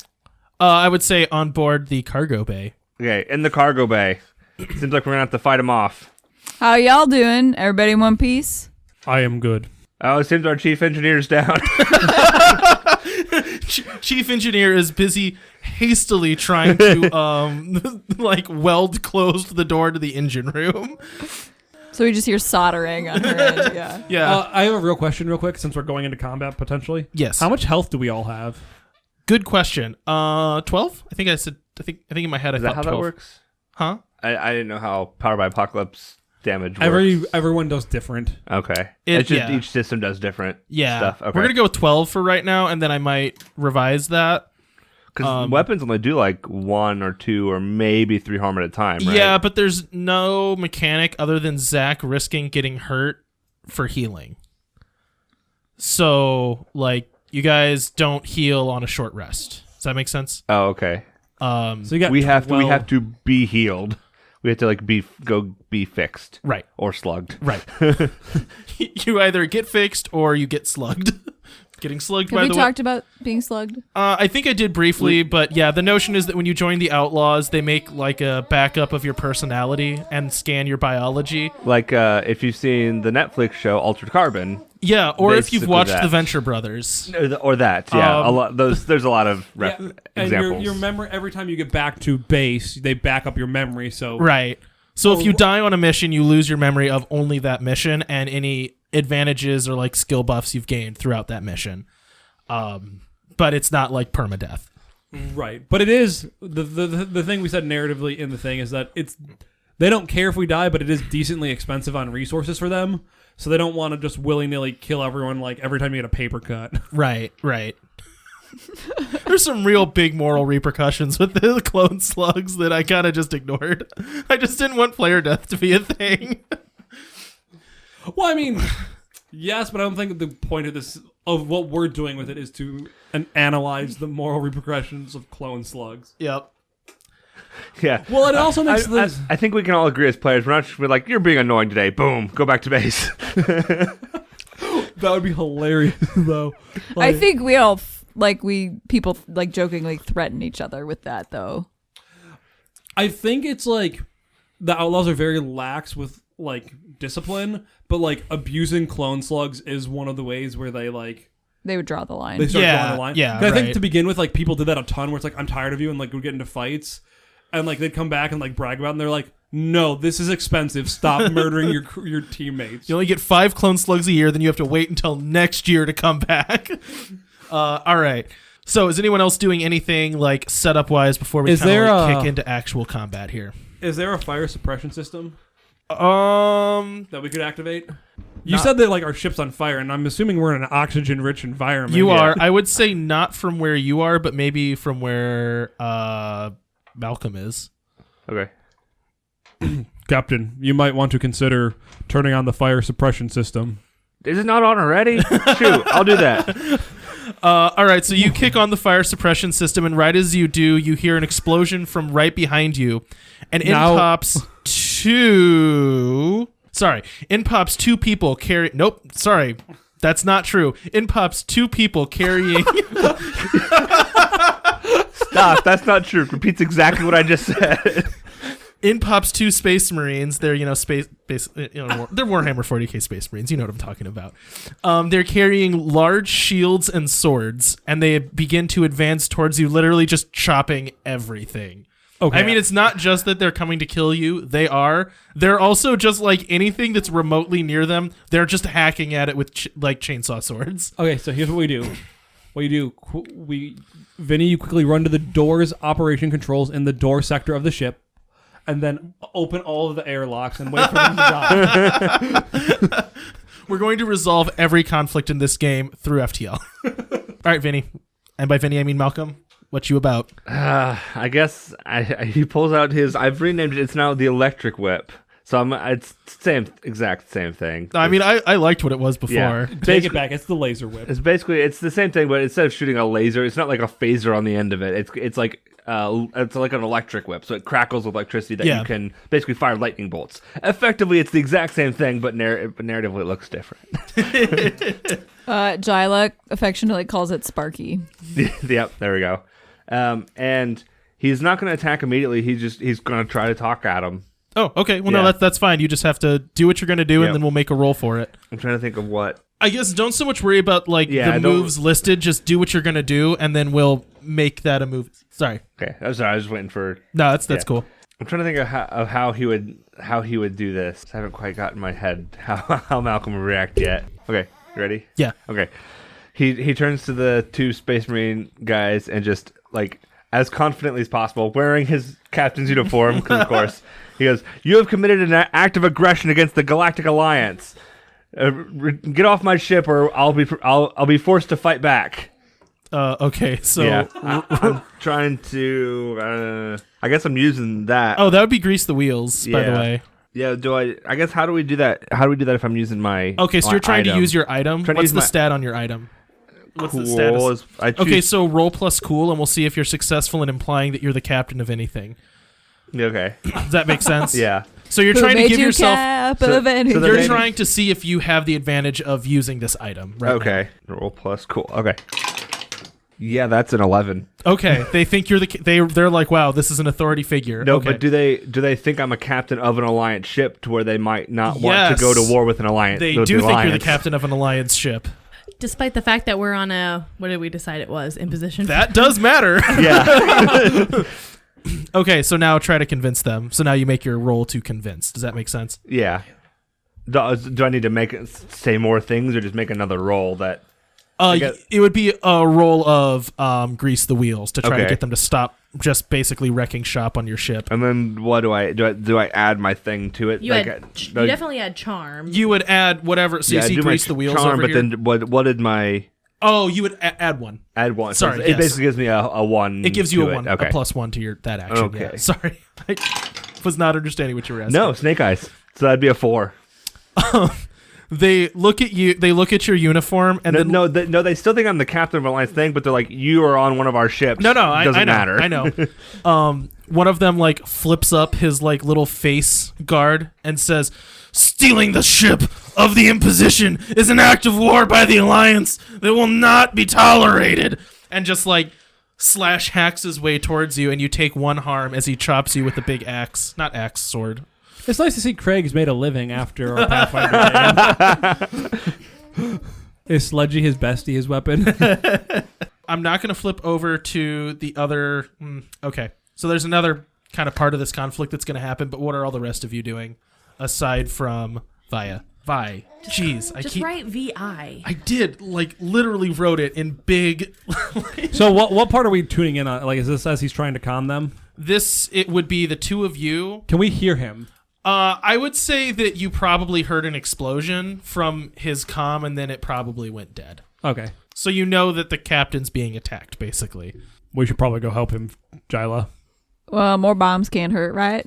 I would say on board the cargo bay. Okay, in the cargo bay. Seems like we're gonna have to fight them off. How y'all doing? Everybody in one piece? I am good. Oh, it seems our chief engineer's down. Chief engineer is busy hastily trying to weld closed the door to the engine room. So we just hear soldering on her end. Yeah. Yeah. I have a real question real quick since we're going into combat potentially. Yes. How much health do we all have? Good question. 12? I think in my head I Is thought that how 12. that works? Huh? I didn't know how Power by Apocalypse damage works. Everyone does different. Okay. It- It's just yeah. each system does different Yeah. stuff. Okay. We're going to go with 12 for right now, and then I might revise that. Because weapons only do like 1 or 2 or maybe 3 harm at a time, right? Yeah, but there's no mechanic other than Zach risking getting hurt for healing. So, like, you guys don't heal on a short rest. Does that make sense? Oh, okay. So you got We have to be healed. We have to like be fixed. Right. Or slugged. Right. You either get fixed or you get slugged. Getting slugged, by Have the we way. talked about being slugged? I think I did briefly, but yeah, the notion is that when you join the Outlaws, they make like a backup of your personality and scan your biology. Like if you've seen the Netflix show Altered Carbon. Yeah, or if you've Basically watched that. The Venture Brothers. Or that, yeah. A lot. There's a lot of and examples. your memory, every time you get back to base, they back up your memory. So Right. So if you die on a mission, you lose your memory of only that mission and any advantages or like skill buffs you've gained throughout that mission. But it's not like permadeath. Right, but it is the thing we said narratively in the thing is that they don't care if we die, but it is decently expensive on resources for them, so they don't want to just willy nilly kill everyone like every time you get a paper cut. Right. There's some real big moral repercussions with the clone slugs that I kind of just ignored. I just didn't want player death to be a thing. Well, I mean, yes, but I don't think the point of this of what we're doing with it is to analyze the moral repercussions of clone slugs. Yep. Yeah. Well, it also makes this. I think we can all agree as players. We're not just we're like, you're being annoying today. Boom. Go back to base. That would be hilarious, though. I think we all people jokingly threaten each other with that, though. I think it's like the Outlaws are very lax with like discipline, but like abusing clone slugs is one of the ways where they would draw the line. start drawing the line. Yeah, 'Cause I think right. to begin with, like people did that a ton, where it's like I'm tired of you, and like would get into fights, and like they'd come back and like brag about it, and they're like, no, this is expensive. Stop murdering your teammates. You only get 5 clone slugs a year, then you have to wait until next year to come back. All right. So is anyone else doing anything like setup wise before we kick into actual combat here? Is there a fire suppression system that we could activate? You said that like our ship's on fire, and I'm assuming we're in an oxygen-rich environment. You are. I would say not from where you are, but maybe from where Malcolm is. Okay. Captain, you might want to consider turning on the fire suppression system. Is it not on already? Shoot, I'll do that. All right, so you kick on the fire suppression system, and right as you do, you hear an explosion from right behind you, and in pops two people carry. Nope, sorry, that's not true. In pops 2 people carrying. Stop, that's not true. Repeats exactly what I just said. In pops 2 space marines. They're they're Warhammer 40k space marines. You know what I'm talking about. They're carrying large shields and swords, and they begin to advance towards you, literally just chopping everything. Okay. I mean, it's not just that they're coming to kill you. They're also just like anything that's remotely near them. They're just hacking at it with chainsaw swords. Okay, so here's what we do. Vinny, you quickly run to the doors operation controls in the door sector of the ship, and then open all of the airlocks and wait for them to die. We're going to resolve every conflict in this game through FTL. All right, Vinny. And by Vinny, I mean Malcolm. What you about? I guess he pulls out his. I've renamed it. It's now the electric whip. So it's exact same thing. I mean, I liked what it was before. Yeah. Take it back. It's the laser whip. It's the same thing, but instead of shooting a laser, it's not like a phaser on the end of it. It's like an electric whip, so it crackles with electricity that you can basically fire lightning bolts. Effectively, it's the exact same thing, but narratively it looks different. Jyla affectionately calls it Sparky. Yep, there we go. And he's not going to attack immediately. He's going to try to talk at him. Oh, okay. Well, no, that's fine. You just have to do what you're going to do, and then we'll make a roll for it. I'm trying to think of what. I guess don't so much worry about the moves listed. Just do what you're going to do, and then we'll make that a move. Sorry. Okay, I'm sorry. I was just waiting for. No, that's cool. I'm trying to think of how he would do this. I haven't quite got in my head how Malcolm would react yet. Okay, you ready? Yeah. Okay. He turns to the 2 Space Marine guys and just as confidently as possible, wearing his captain's uniform, because of course, he goes, "You have committed an act of aggression against the Galactic Alliance. Get off my ship, or I'll be forced to fight back." Okay, so Yeah, I'm trying to. I guess I'm using that. that would be grease the wheels, by the Yeah. way. Yeah. Do I? I guess how do we do that? How do we do that if I'm using my? Okay, so my you're trying to item? use your item. Trying to What's use the my- stat on your item? What's Cool. the status? I choose, Okay, so roll plus cool, and we'll see if you're successful in implying that you're the captain of anything. Okay. Does that make sense? Yeah. So you're Who trying to made give you yourself. cap So- of any- so the You're main- trying to see if you have the advantage of using this item. Right. Okay. Roll plus cool. Okay. Yeah, that's an 11. Now. Okay. They think you're they're like, wow, this is an authority figure. No, okay. but do they think I'm a captain of an alliance ship to where they might not want to go to Yes. war with an alliance? They with do the think you're the alliance? captain of an alliance ship. Despite the fact that we're on a, what did we decide it was? Imposition. That does matter. Yeah. Okay, so now try to convince them. So now you make your roll to convince. Does that make sense? Yeah. Do I need to say more things or just make another roll that? guess- It would be a roll of grease the wheels to try to Okay. get them to stop just basically wrecking shop on your ship. And then what do I add my thing to it? You, Like, you definitely had charm. You would add whatever. So yeah, you I see do my grease the wheels charm, over but here. then what did my Oh, you would add one. add one? Sorry, So it yes. basically gives me a 1. It gives you to a 1, Okay. a +1 to your that action. Okay. Yeah. Sorry, I was not understanding what you were asking. No, snake eyes. So that'd be a 4. They look at you. They look at your uniform, and then No, they still think I'm the captain of alliance thing, but they're like, you are on one of our ships. No, It doesn't I know, matter. I know. One of them like flips up his like little face guard and says, "Stealing the ship of the imposition is an act of war by the Alliance that will not be tolerated." And just like slash hacks his way towards you, and you take 1 harm as he chops you with the big axe, not axe, sword. It's nice to see Craig's made a living after our Pathfinder game. Is Sludgy his bestie, his weapon? I'm not going to flip over to the other. Okay. So there's another kind of part of this conflict that's going to happen, but what are all the rest of you doing aside from Vi? Jeez. Just write VI. I did, like, literally wrote it in big. So what part are we tuning in on? Like, is this as he's trying to calm them? It would be the two of you. Can we hear him? I would say that you probably heard an explosion from his comm, and then it probably went dead. Okay. So you know that the captain's being attacked, basically. We should probably go help him, Jyla. Well, more bombs can't hurt, right?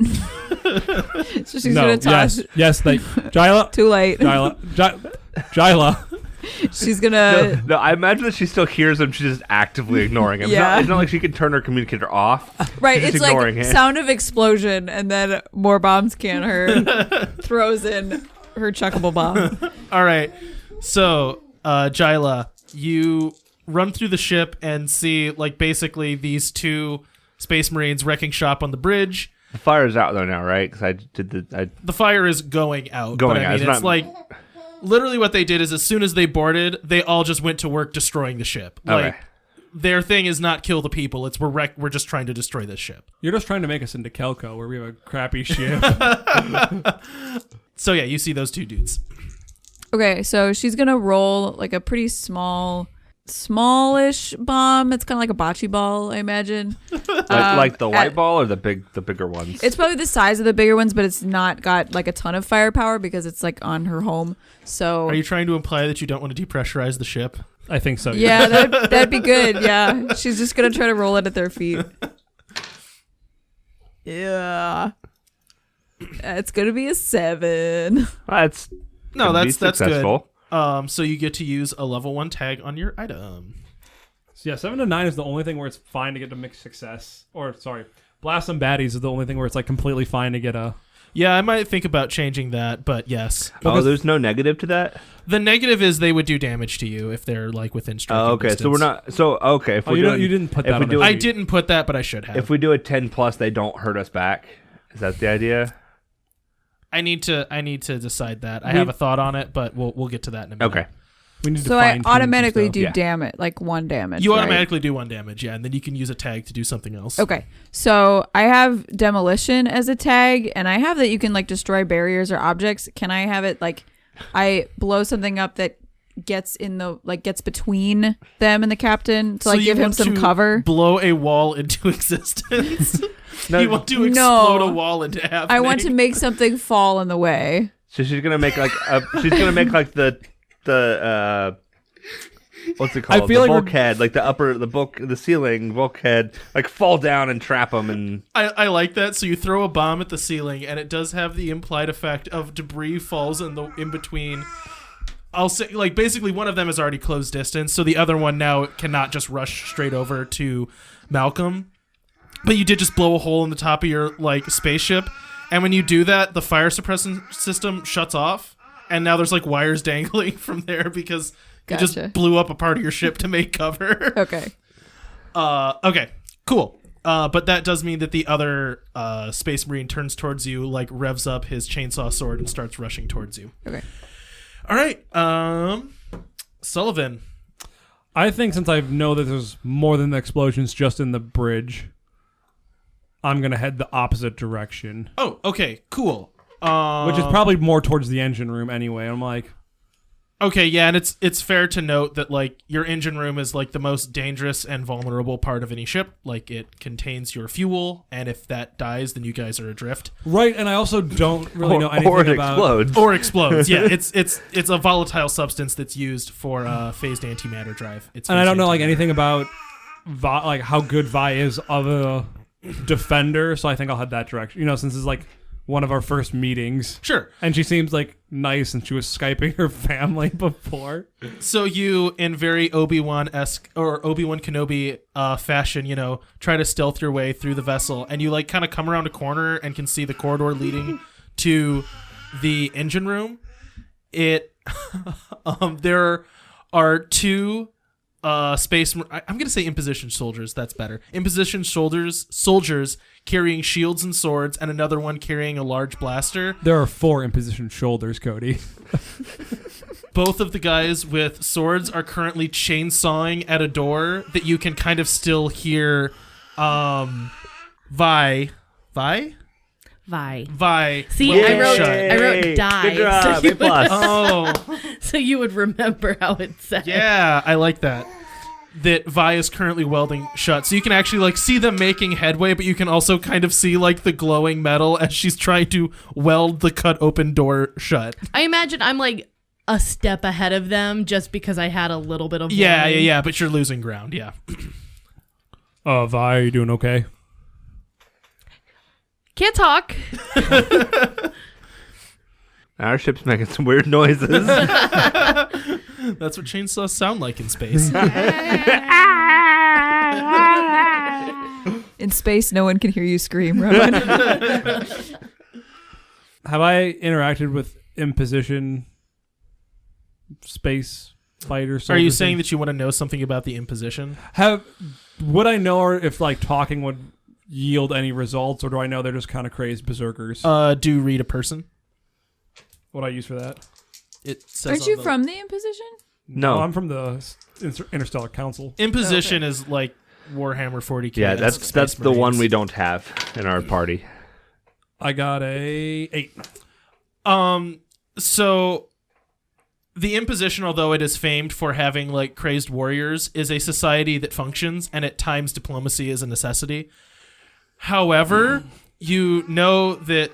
So she's No, gonna toss. yes, Jyla. Too late. Jyla. She's gonna. No, I imagine that she still hears him. She's just actively ignoring him. Yeah. It's not like she can turn her communicator off. Right, She's it's ignoring like him. sound of explosion, and then more bombs can't hurt. Throws in her chuckable bomb. All right. So, Jyla, you run through the ship and see, like, basically these 2 Space Marines wrecking shop on the bridge. The fire's out though now, right? Because I did The fire is going out. Going but I out. mean, It's it's not- like literally what they did is as soon as they boarded, they all just went to work destroying the ship. Like, Okay. their thing is not kill the people. It's we're just trying to destroy this ship. You're just trying to make us into Kelko, where we have a crappy ship. So yeah, you see those 2 dudes. Okay, so she's gonna roll like a pretty smallish bomb. It's kind of like a bocce ball, I imagine. like the white at- ball or the bigger ones. It's probably the size of the bigger ones, but it's not got like a ton of firepower because it's like on her home. So Are you trying to imply that you don't want to depressurize the ship? I think so. yeah, that'd be good. Yeah, she's just gonna try to roll it at their feet. Yeah, it's gonna be a 7. That's No, gonna be that's good. successful. So you get to use a level 1 tag on your item. So yeah, 7 to 9 is the only thing where it's fine to get a mixed success. Or sorry, Blast and Baddies is the only thing where it's like completely fine to get a. Yeah, I might think about changing that, but yes. Oh, there's no negative to that. The negative is they would do damage to you if they're like within striking Oh, okay. distance. So we're not. So okay. If Oh, we're you doing, didn't put if that we on do the a- I didn't put that, but I should have. If we do a 10+, they don't hurt us back. Is that the idea? I need to decide that. I have a thought on it, but we'll get to that in a minute. Okay. We need to So I fine-tune some automatically stuff. do Yeah. damage, like 1 damage. You right? automatically do 1 damage, yeah, and then you can use a tag to do something else. Okay, so I have demolition as a tag, and I have that you can like destroy barriers or objects. Can I have it like I blow something up that gets between them and the captain to So like you give him want some to cover? Blow a wall into existence. No, You want to No. explode a wall into half. I want to make something fall in the way. So she's gonna make like she's gonna make like the what's it called? I feel the like bulkhead, like the ceiling bulkhead, like fall down and trap them. And I like that. So you throw a bomb at the ceiling, and it does have the implied effect of debris falls in between. I'll say, like, basically one of them is already closed distance, so the other one now cannot just rush straight over to Malcolm. But you did just blow a hole in the top of your, like, spaceship, and when you do that, the fire suppression system shuts off, and now there's, like, wires dangling from there because you Gotcha. just blew up a part of your ship to make cover. Okay. Okay, cool. But that does mean that the other Space Marine turns towards you, like, revs up his chainsaw sword and starts rushing towards you. Okay. All right, Sullivan. I think since I know that there's more than the explosions just in the bridge, I'm going to head the opposite direction. Oh, okay, cool. Which is probably more towards the engine room anyway. I'm like... Okay, yeah, and it's fair to note that, like, your engine room is, like, the most dangerous and vulnerable part of any ship. Like, it contains your fuel, and if that dies, then you guys are adrift. Right, and I also don't really know anything or it about... explodes. Or explodes, yeah. It's a volatile substance that's used for phased antimatter drive. And I don't know, like, anything about like how good Vi is of a defender, so I think I'll head that direction. You know, since it's, like, one of our first meetings. Sure. And she seems, like, nice, and she was Skyping her family before. So you, in very Obi-Wan-esque or Obi-Wan Kenobi fashion, you know, try to stealth your way through the vessel, and you, like, kind of come around a corner and can see the corridor leading to the engine room. There are two I'm gonna say imposition soldiers. That's better. Imposition soldiers carrying shields and swords, and another one carrying a large blaster. There are 4 imposition shoulders, Cody. Both of the guys with swords are currently chainsawing at a door that you can kind of still hear. Vi. See, welding I shut. wrote die. Good job. So you, A plus. Oh. so you would remember how it said. Yeah, I like that. That Vi is currently welding shut. So you can actually, like, see them making headway, but you can also kind of see, like, the glowing metal as she's trying to weld the cut open door shut. I imagine I'm like a step ahead of them just because I had a little bit of Yeah, warning. but you're losing ground, yeah. Vi, are you doing okay? Can't talk. Our ship's making some weird noises. That's what chainsaws sound like in space. In space, no one can hear you scream, Rowan. Have I interacted with imposition space fighters? Are you saying that you want to know something about the imposition? Would I know if, like, talking would yield any results, or do I know they're just kind of crazed berserkers? Do read a person. What do I use for that? It says Aren't on you the- from the Imposition? No. I'm from the Interstellar Council. Imposition is like Warhammer 40k. Yeah, esque that's Space the one Marines. we don't have in our party. I got a 8. So the Imposition, although it is famed for having, like, crazed warriors, is a society that functions, and at times diplomacy is a necessity. However, you know that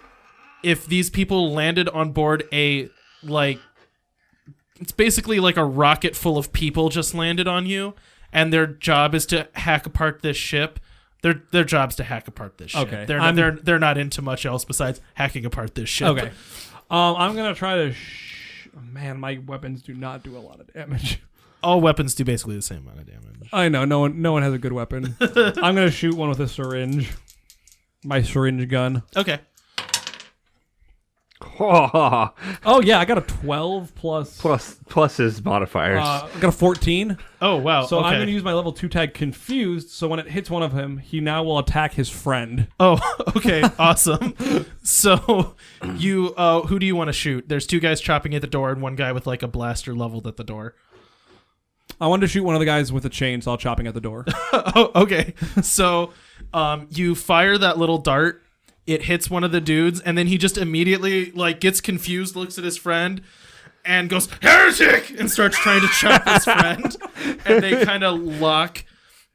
if these people landed on board it's basically like a rocket full of people just landed on you, and their job is to hack apart this ship. Their job's to hack apart this ship. Okay. They're not into much else besides hacking apart this ship. Okay. I'm gonna try to. Man, my weapons do not do a lot of damage. All weapons do basically the same amount of damage. I know. No one has a good weapon. I'm gonna shoot one with a syringe. My syringe gun. Okay. Oh yeah, I got a 12 plus His modifiers. I got a 14. Oh wow. So okay. I'm going to use my level 2 tag Confused, so when it hits one of him, he now will attack his friend. Oh, okay, awesome. So you who do you want to shoot? There's 2 guys chopping at the door and one guy with, like, a blaster leveled at the door. I wanted to shoot one of the guys with a chainsaw chopping at the door. Oh, okay. So you fire that little dart, it hits one of the dudes, and then he just immediately, like, gets confused, looks at his friend, and goes, "Heretic!" and starts trying to chop his friend. And they kind of lock,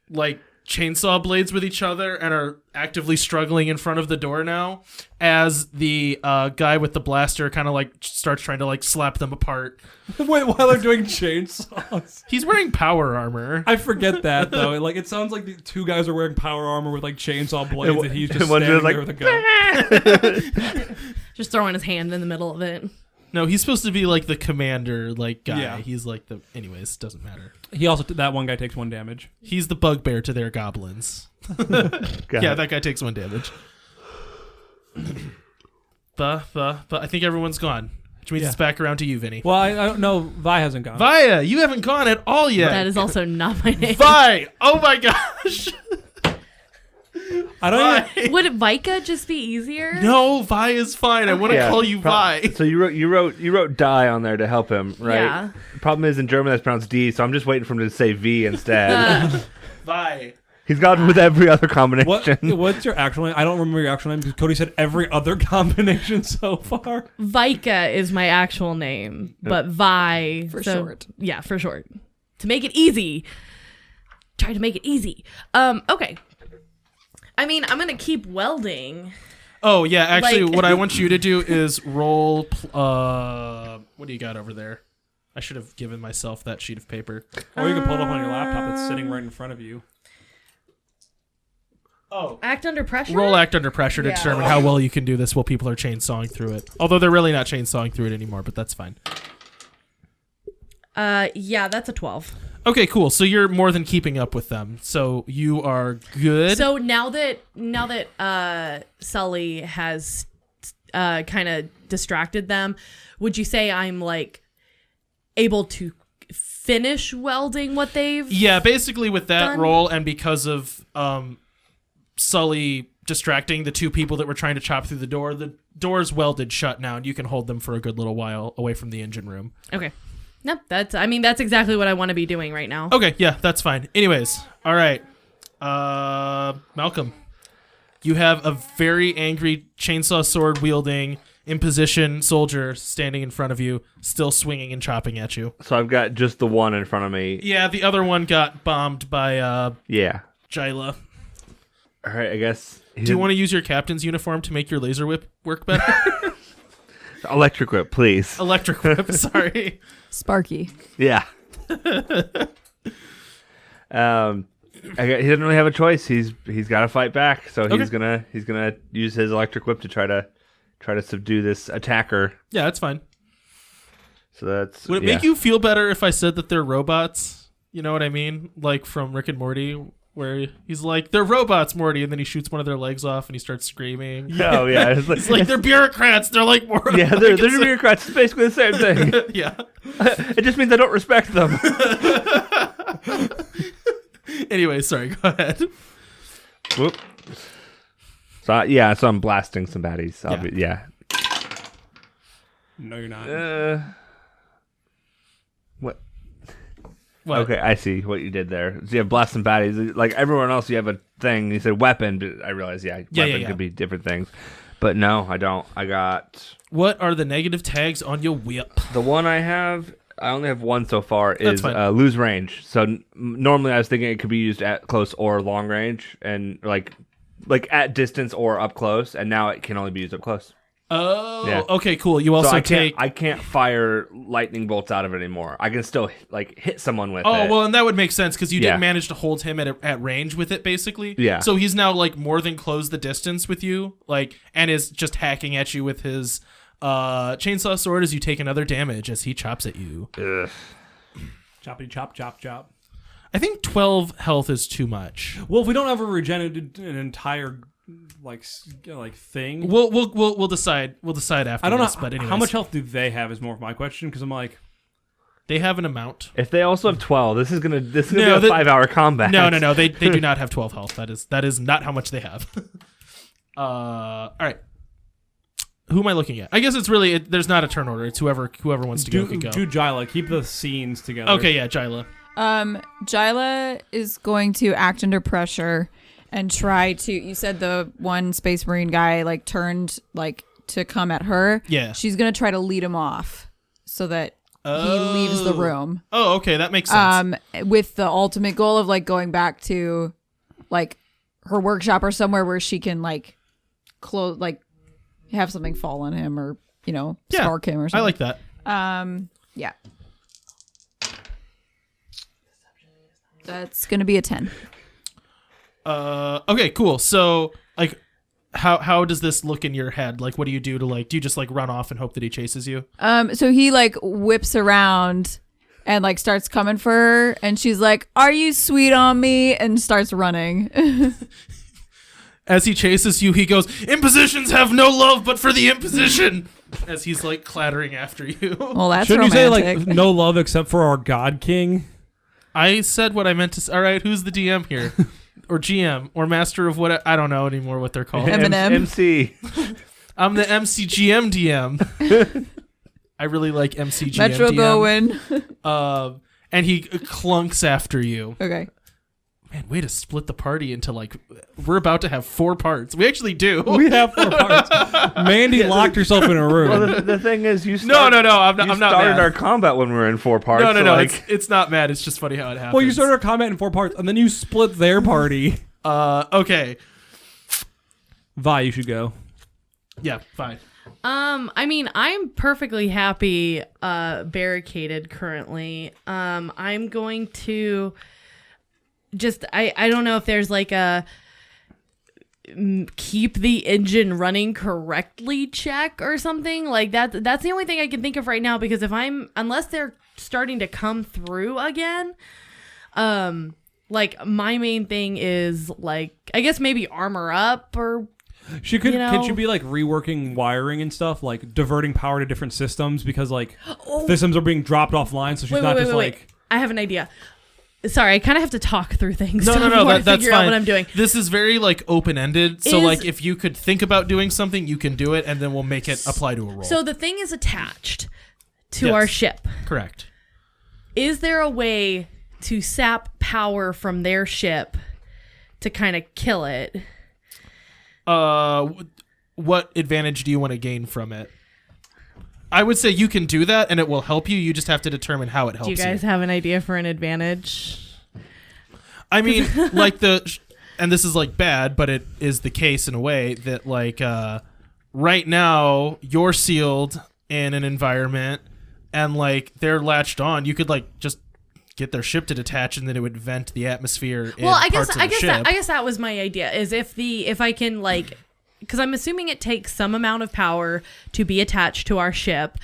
like, chainsaw blades with each other and are actively struggling in front of the door now as the guy with the blaster kind of like starts trying to like slap them apart. Wait, while they're doing chainsaws. He's wearing power armor. I forget that though. Like it sounds like the two guys are wearing power armor with like chainsaw blades, and he's just one's standing just there with a gun. Just throwing his hand in the middle of it. No, he's supposed to be like the commander like guy. Yeah. He's like the anyways, doesn't matter. He also that one guy takes 1 damage. He's the bugbear to their goblins. Yeah, that guy takes 1 damage. But I think everyone's gone. Which means it's back around to you, Vinny. Well, I don't know. Vi hasn't gone. Via, you haven't gone at all yet. That is also not my name. Vi! Oh my gosh! I don't even, Would Vika just be easier? No, Vi is fine. I want to call you Vi. So you wrote die on there to help him, right? Yeah. The problem is in German that's pronounced D, so I'm just waiting for him to say V instead. Vi. He's gone with every other combination. what's your actual name? I don't remember your actual name because Cody said every other combination so far. Vika is my actual name, but Vi For short. Yeah, for short. To make it easy. Try to make it easy. Okay. I mean, I'm gonna keep welding. Oh, yeah, actually, Like- what I want you to do is roll... what do you got over there? I should have given myself that sheet of paper. Or you can pull it up on your laptop that's sitting right in front of you. Oh. Act under pressure? Roll act under pressure to Yeah. determine how well you can do this while people are chainsawing through it. Although they're really not chainsawing through it anymore, but that's fine. Yeah, that's a 12. Okay, cool. So you're more than keeping up with them. So you are good. So now that Sully has kind of distracted them, would you say I'm like able to finish welding what they've Yeah, basically with that done? roll and because of Sully distracting the two people that were trying to chop through the door's welded shut now, and you can hold them for a good little while away from the engine room. Okay. No, that's exactly what I want to be doing right now. Okay, yeah, that's fine. Anyways, all right. Malcolm, you have a very angry chainsaw sword wielding imposition soldier standing in front of you, still swinging and chopping at you. So I've got just the one in front of me. Yeah, the other one got bombed by Yeah. Jyla. All right, I guess. Do you want to use your captain's uniform to make your laser whip work better? Electric whip, please? Electric whip, sorry. Sparky. Yeah. He doesn't really have a choice. He's got to fight back. So he's gonna use his electric whip to try to subdue this attacker. Yeah, that's fine. So that's. Would it make you feel better if I said that they're robots? You know what I mean? Like from Rick and Morty, where he's like, they're robots, Morty, and then he shoots one of their legs off and he starts screaming. Oh yeah, It's like they're bureaucrats. They're like more. yeah, they're bureaucrats. It's basically the same thing. Yeah. It just means I don't respect them. Anyway, sorry. Go ahead. Whoop. So I'm blasting some baddies. Yeah. No, you're not. What? What? Okay, I see what you did there. So you have blast some baddies. Like everyone else, you have a thing. You said weapon, but I realized, weapon could be different things. But no, I don't. I got... What are the negative tags on your whip? The one I have, I only have one so far, That's is fine. lose range. So normally I was thinking it could be used at close or long range, and like at distance or up close, and now it can only be used up close. Oh, Yeah. okay, cool. You also So take... I can't fire lightning bolts out of it anymore. I can still hit someone with it. Oh, well, and that would make sense because you Yeah. didn't manage to hold him at range with it, basically. Yeah. So he's now, like, more than closed the distance with you, like, and is just hacking at you with his chainsaw sword as you take another damage as he chops at you. Ugh. Choppity chop, chop, chop. I think 12 health is too much. Well, if we don't ever regen an entire like thing, We'll decide. We'll decide after I don't know this, but anyways. how much health do they have is more of my question because I'm like, They have an amount. If they also have 12, this is gonna be a No, 5-hour combat. No. They do not have 12 health. That is not how much they have. All right. Who am I looking at? I guess it's really there's not a turn order. It's whoever wants to go can go. do Jyla, keep the scenes together. Okay, yeah, Jyla. Jyla is going to act under pressure and try to. You said the one Space Marine guy like turned like to come at her. Yeah. She's gonna try to lead him off so that he leaves the room. Oh, okay, that makes sense. With the ultimate goal of like going back to like her workshop or somewhere where she can like close, like have something fall on him or spark him or something. I like that. Yeah. That's gonna be a 10. Okay, cool. So, like, how does this look in your head? Like, what do you do to like? Do you just like run off and hope that he chases you? So he like whips around and like starts coming for her, and she's like, "Are you sweet on me?" and starts running. As he chases you, he goes, "Impositions have no love but for the imposition." As he's like clattering after you. Well, that's Shouldn't romantic. you say like no love except for our God King? I said what I meant to say. All right, who's the DM here? Or GM? Or master of what? I don't know anymore what they're called. Eminem. MC. I'm the MCGM DM. I really like MCGM Metro DM. going. And he clunks after you. Okay. Man, way to split the party into like, we're about to have 4 parts. We actually do. We have 4 parts. Mandy locked herself in a room. Well, the thing is, you No, I'm not started mad. our combat when we were in 4 parts. No, so, like, it's not mad. It's just funny how it happens. Well, you started our combat in 4 parts, and then you split their party. Okay. Vi, you should go. Yeah, fine. I mean, I'm perfectly happy barricaded currently. I'm going to just I don't know if there's like a keep the engine running correctly check or something like that. That's the only thing I can think of right now, because unless they're starting to come through again, like my main thing is like, I guess maybe armor up, or She could. Can she be like reworking wiring and stuff, like diverting power to different systems because like systems are being dropped offline, so she's not just like. I have an idea. Sorry, I kind of have to talk through things. No, that's that's figure fine. out what I'm doing. This is very like open ended. So like if you could think about doing something, you can do it, and then we'll make it apply to a role. So the thing is attached to Yes. our ship. Correct. Is there a way to sap power from their ship to kind of kill it? What advantage do you want to gain from it? I would say you can do that, and it will help you. You just have to determine how it helps Do you guys have an idea for an advantage? I mean, like and this is like bad, but it is the case in a way that like right now you're sealed in an environment, and like they're latched on. You could like just get their ship to detach, and then it would vent the atmosphere. Well, I parts guess that was my idea. Is if I can like, because I'm assuming it takes some amount of power to be attached to our ship.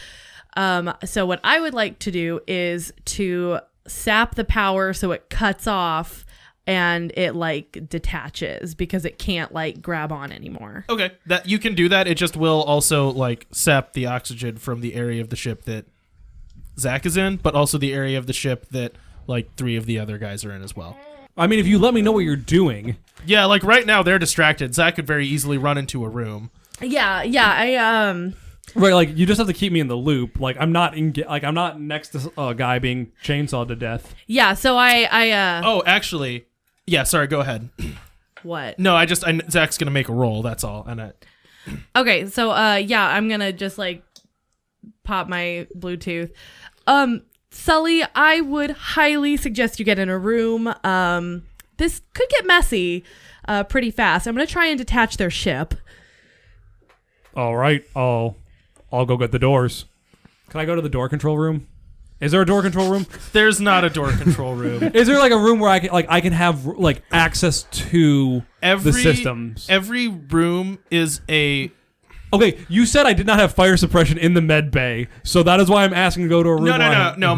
So what I would like to do is to sap the power so it cuts off and it like detaches because it can't like grab on anymore. Okay, that you can do that. It just will also like sap the oxygen from the area of the ship that Zach is in, but also the area of the ship that like 3 of the other guys are in as well. I mean, if you let me know what you're doing. Yeah, like right now they're distracted. Zach could very easily run into a room. Yeah, Right, like you just have to keep me in the loop. Like I'm not I'm not next to a guy being chainsawed to death. yeah. So I Oh, actually, yeah. Sorry, go ahead. what? No, Zach's gonna make a roll. That's all. And Okay, so yeah, I'm gonna just like pop my Bluetooth. Sully, I would highly suggest you get in a room. This could get messy pretty fast. I'm gonna try and detach their ship. All right, I'll go get the doors. Can I go to the door control room? Is there a door control room? there's not a door control room. Is there like a room where I can have like access to the systems? Every room is a. Okay, you said I did not have fire suppression in the med bay, so that is why I'm asking to go to a room. No.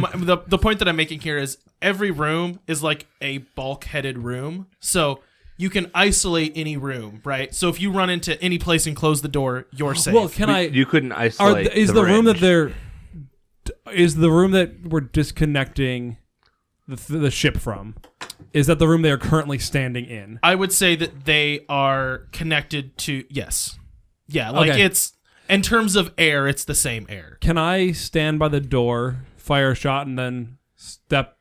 The point that I'm making here is every room is like a bulkheaded room, so you can isolate any room, right? So if you run into any place and close the door, you're safe. Well, can I? You couldn't isolate. Is the room range. that they're? Is the room that we're disconnecting the ship from? Is that the room they are currently standing in? I would say that they are connected to yes. Yeah, like Okay. it's in terms of air, it's the same air. Can I stand by the door, fire a shot, and then step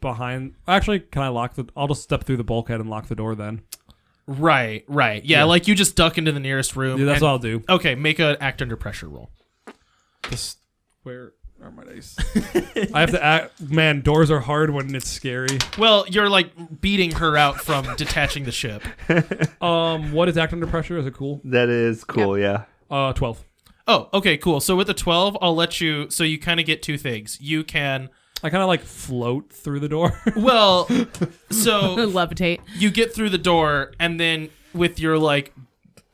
behind? Actually, can I lock the? I'll just step through the bulkhead and lock the door then. Right. Yeah, like you just duck into the nearest room. Yeah, that's and- what I'll do. Okay, make an act under pressure roll. This, where? Where are my dice? I have to act. Man, doors are hard when it's scary. Well, you're like beating her out from detaching the ship. What is act under pressure? Is it cool? That is cool, yeah. 12. Oh, okay, cool. So with the 12, I'll let you. So you kind of get two things. You can. I kind of like float through the door. Well, so Levitate. you get through the door, and then with your like,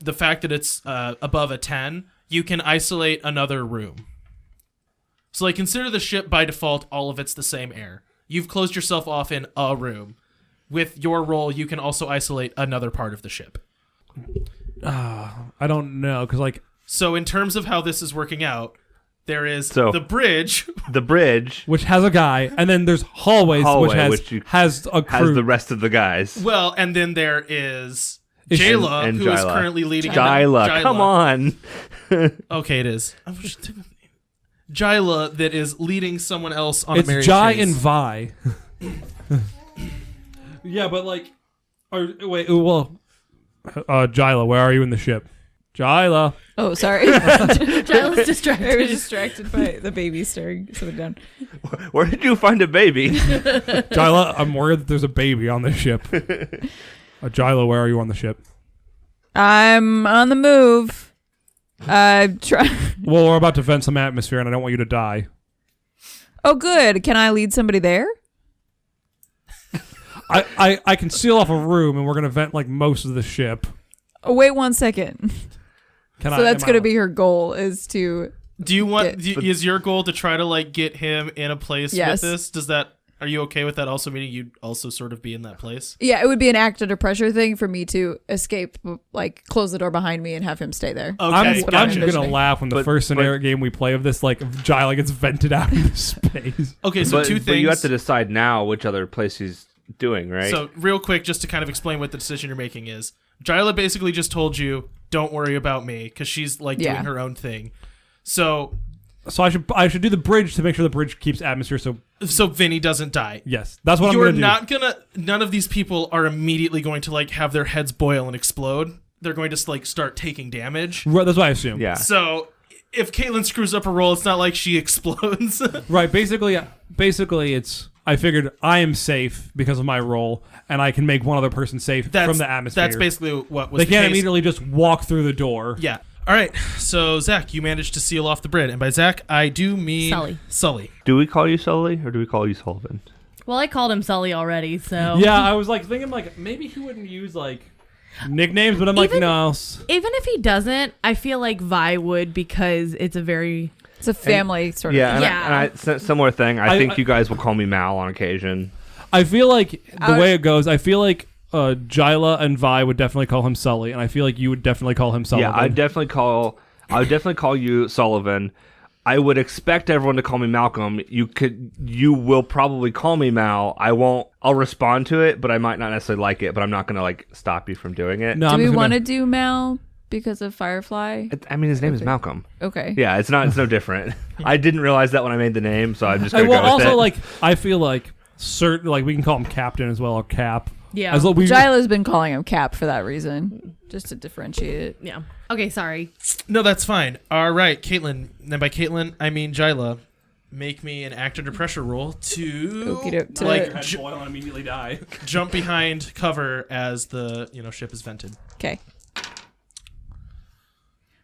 the fact that it's above a 10, you can isolate another room. So like, consider the ship by default, all of it's the same air. You've closed yourself off in a room. With your roll, you can also isolate another part of the ship. I don't know, because like. So in terms of how this is working out, there is So- the bridge. The bridge Which has a guy, and then there's hallways, which has a crew. has the rest of the guys. Well, and then there is Is she- Jayla, and who is Jyla. currently leading. Jyla, come on. Okay, it is. Jyla that is leading someone else on a It's marriage Jai chase. and Vi. Yeah, but like, Jyla, where are you in the ship? Jyla. Oh, sorry. Giles I was distracted. distracted by the baby staring something down. Where did you find a baby? Jyla, I'm worried that there's a baby on the ship. Jyla, where are you on the ship? I'm on the move. Try. Well, we're about to vent some atmosphere, and I don't want you to die. Oh, good. Can I lead somebody there? I can seal off a room, and we're gonna vent like most of the ship. Oh, wait 1 second. So that's going to be her goal, is to... Do you want? Is your goal to try to like get him in a place Yes. with this? Does that? Are you okay with that? Also meaning you'd also sort of be in that place. Yeah, it would be an act under pressure thing for me to escape, like close the door behind me and have him stay there. Okay, I'm gotcha. gonna laugh when the first scenario game we play of this, like Jyla gets vented out into space. Okay, so two But things. you have to decide now which other place he's doing, right? So real quick, just to kind of explain what the decision you're making is, Jyla basically just told you, "Don't worry about me," because she's like doing her own thing. So I should do the bridge to make sure the bridge keeps atmosphere. So Vinny doesn't die. yes, that's what You're I'm gonna not gonna. None of these people are immediately going to like have their heads boil and explode. They're going to like start taking damage. do. Right, that's what I assume. yeah. So if Caitlyn screws up a roll, it's not like she explodes. Right. Basically, it's. I figured I am safe because of my role, and I can make one other person safe from the atmosphere. That's basically what was. They the can't case. immediately just walk through the door. Yeah. All right. So Zach, you managed to seal off the bridge, and by Zach, I do mean Sully. Do we call you Sully or do we call you Sullivan? Well, I called him Sully already, so... Yeah, I was like thinking like maybe he wouldn't use like nicknames, but I'm like Even- no. Even if he doesn't, I feel like Vi would, because it's a very... It's a family sort of... Yeah, Yeah. and similar thing. I think I- you guys will call me Mal on occasion. I feel like the way it goes, I feel like Jyla and Vi would definitely call him Sully, and I feel like you would definitely call him Sullivan. Yeah, I would definitely call you Sullivan. I would expect everyone to call me Malcolm. You will probably call me Mal. I'll respond to it, but I might not necessarily like it, but I'm not going to like stop you from doing it. No, Do I'm we just want to gonna- do Mal because of Firefly? I mean, his name is Malcolm. Okay. Yeah, it's no different. I didn't realize that when I made the name, so I'm just going to well, go with also it. like I feel like certain like we can call him Captain as well, or Cap. Yeah. As well, we Jyla's been calling him Cap for that reason, just to differentiate it. Yeah. Okay, sorry. No, that's fine. All right, Caitlyn. And by Caitlyn, I mean Jyla. Make me an act under pressure roll to Okey-doke. To- like head boil and immediately die. jump behind cover as the ship is vented. Okay.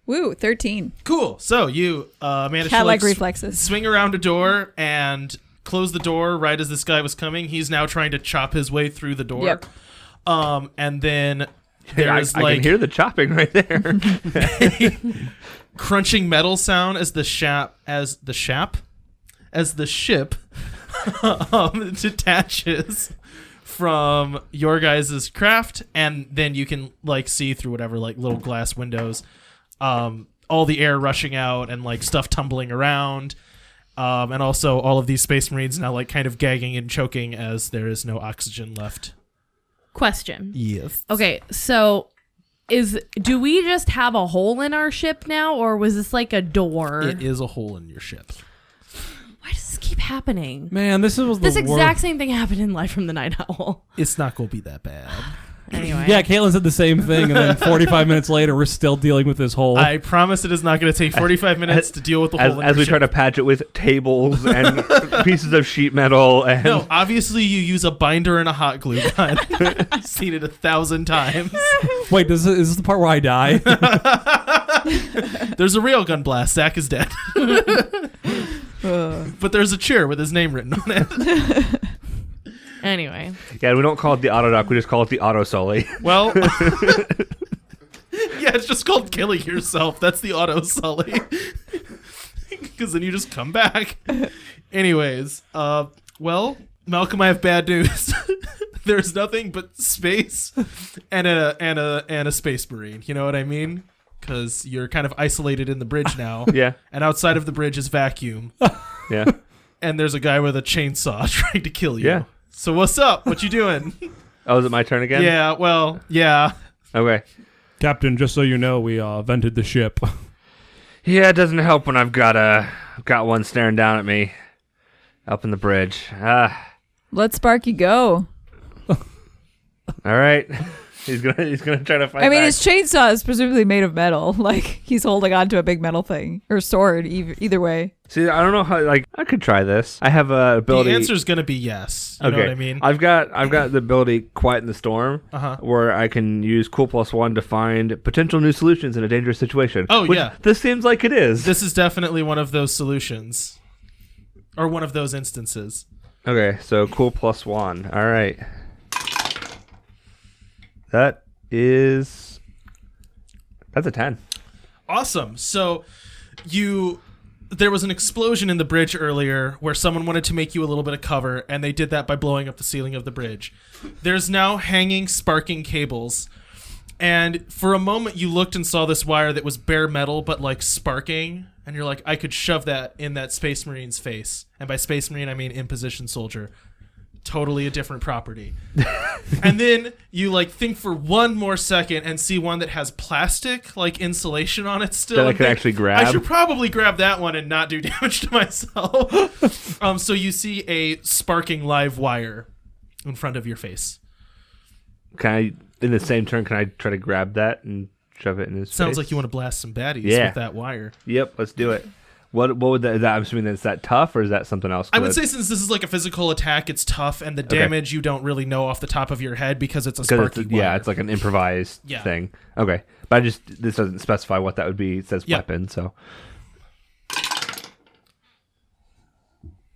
Woo, 13. Coll. So you managed to Cat-like like reflexes. swing around a door and close the door right as this guy was coming. He's now trying to chop his way through the door. Yep. And then Hey, there's I like can hear the chopping right there. crunching metal sound as the ship detaches from your guys' craft, and then you can like see through whatever like little glass windows, all the air rushing out and like stuff tumbling around, and also all of these space marines now like kind of gagging and choking as there is no oxygen left. Question. Yes. Okay, so do we just have a hole in our ship now, or was this like a door? It is a hole in your ship. Why does this keep happening? Man, this This exact same thing happened in Life from the Night Owl. It's not gonna be that bad. Anyway. Yeah, Caitlin said the same thing, and then 45 minutes later, we're still dealing with this hole. I promise it is not going to take 45 minutes to deal with the whole. As we try to patch it with tables and pieces of sheet metal. And No, obviously you use a binder and a hot glue gun. I've seen it 1,000 times. Wait, is this the part where I die? There's a real gun blast. Zach is dead. But there's a chair with his name written on it. Anyway. yeah, we don't call it the auto duck. We just call it the auto sully. Well, yeah, it's just called killing yourself. That's the auto sully. Because then you just come back. Anyways, well, Malcolm, I have bad news. There's nothing but space and a space marine. You know what I mean? Because you're kind of isolated in the bridge now. Yeah. And outside of the bridge is vacuum. Yeah. And there's a guy with a chainsaw trying to kill you. Yeah. So what's up? What you doing? Oh, is it my turn again? Yeah, well, yeah. Okay. Captain, just so you know, we vented the ship. Yeah, it doesn't help when I've got one staring down at me up in the bridge. Let Sparky go. All right. He's gonna try to fight. I mean, back. his chainsaw is presumably made of metal. Like, he's holding on to a big metal thing. Or sword, either way. See, I don't know how. Like, I could try this. I have a ability. The answer's gonna be yes. You know what I mean? I've got the ability Quiet in the Storm, Uh-huh. where I can use Cool +1 to find potential new solutions in a dangerous situation. Oh, which yeah. This seems like it is. This is definitely one of those solutions. Or one of those instances. Okay, so Cool +1. All right. That's a 10. Awesome. So there was an explosion in the bridge earlier where someone wanted to make you a little bit of cover, and they did that by blowing up the ceiling of the bridge. There's now hanging, sparking cables. And for a moment, you looked and saw this wire that was bare metal, but like sparking. And you're like, I could shove that in that Space Marine's face. And by Space Marine, I mean in-position soldier. Totally a different property. And then you like think for one more second and see one that has plastic like insulation on it still. That I and could think, actually grab. I should probably grab that one and not do damage to myself. So you see a sparking live wire in front of your face. Can I, in the same turn, can I try to grab that and shove it in his face? Sounds like you want to blast some baddies with that wire. Yep, let's do it. What would that? I'm assuming that is that tough, or is that something else? I would say since this is like a physical attack, it's tough, and the damage you don't really know off the top of your head because it's a sparky wire. Yeah, it's like an improvised thing. Okay, but this doesn't specify what that would be. It says weapon, so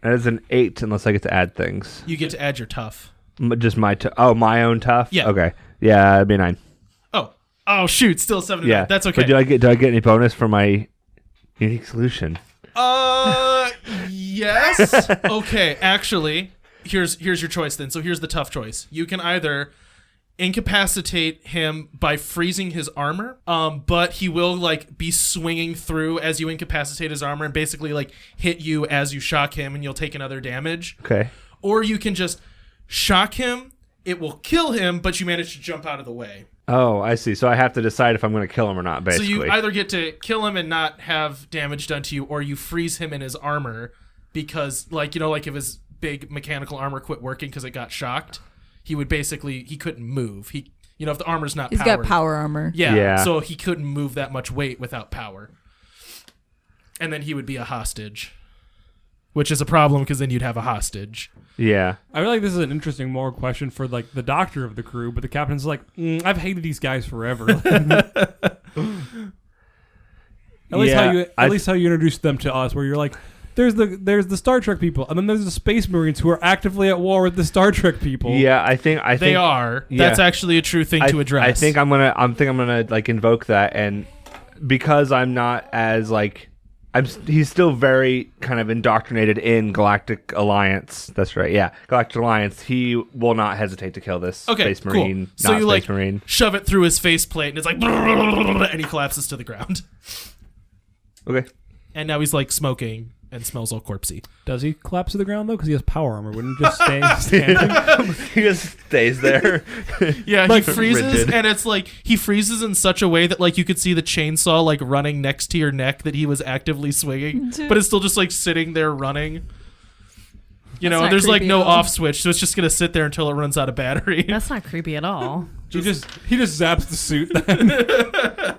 that is an 8 unless I get to add things. You get to add your tough. Just my my own tough. Yeah. Okay. Yeah, it'd be 9. Oh shoot! Still 7 to 9. Yeah, That's okay. But do I get any bonus for my unique solution? Yes. Okay, actually, here's your choice then. So here's the tough choice. You can either incapacitate him by freezing his armor, but he will like be swinging through as you incapacitate his armor and basically like hit you as you shock him, and you'll take another damage. Okay. Or you can just shock him. It will kill him, but you manage to jump out of the way. Oh, I see. So I have to decide if I'm going to kill him or not, basically. So you either get to kill him and not have damage done to you, or you freeze him in his armor because, like, you know, like if his big mechanical armor quit working because it got shocked, he couldn't move. If the armor's not He's powered. got power armor. Yeah, so he couldn't move that much weight without power. And then he would be a hostage, which is a problem because then you'd have a hostage. Yeah. I feel like this is an interesting moral question for like the doctor of the crew, but the captain's like, I've hated these guys forever. At least how you introduced them to us, where you're like, there's the Star Trek people, and then there's the Space Marines who are actively at war with the Star Trek people. Yeah, I think they are. Yeah. That's actually a true thing to address. I think I'm gonna like invoke that, and because I'm not as like. He's still very kind of indoctrinated in Galactic Alliance. That's right. Yeah, Galactic Alliance. He will not hesitate to kill this Space Marine. Cool. So you Space Marine. shove it through his faceplate, and it's like, and he collapses to the ground. Okay. And now he's like smoking and smells all corpsey. Does he collapse to the ground though? Because he has power armor. Wouldn't he just stay standing? He just stays there. Yeah, Like he freezes, rigid. and it's like he freezes in such a way that like you could see the chainsaw like running next to your neck that he was actively swinging, but it's still just like sitting there running. You know, not there's like creepy no at all. off switch, so it's just gonna sit there until it runs out of battery. That's not creepy at all. He just zaps the suit then.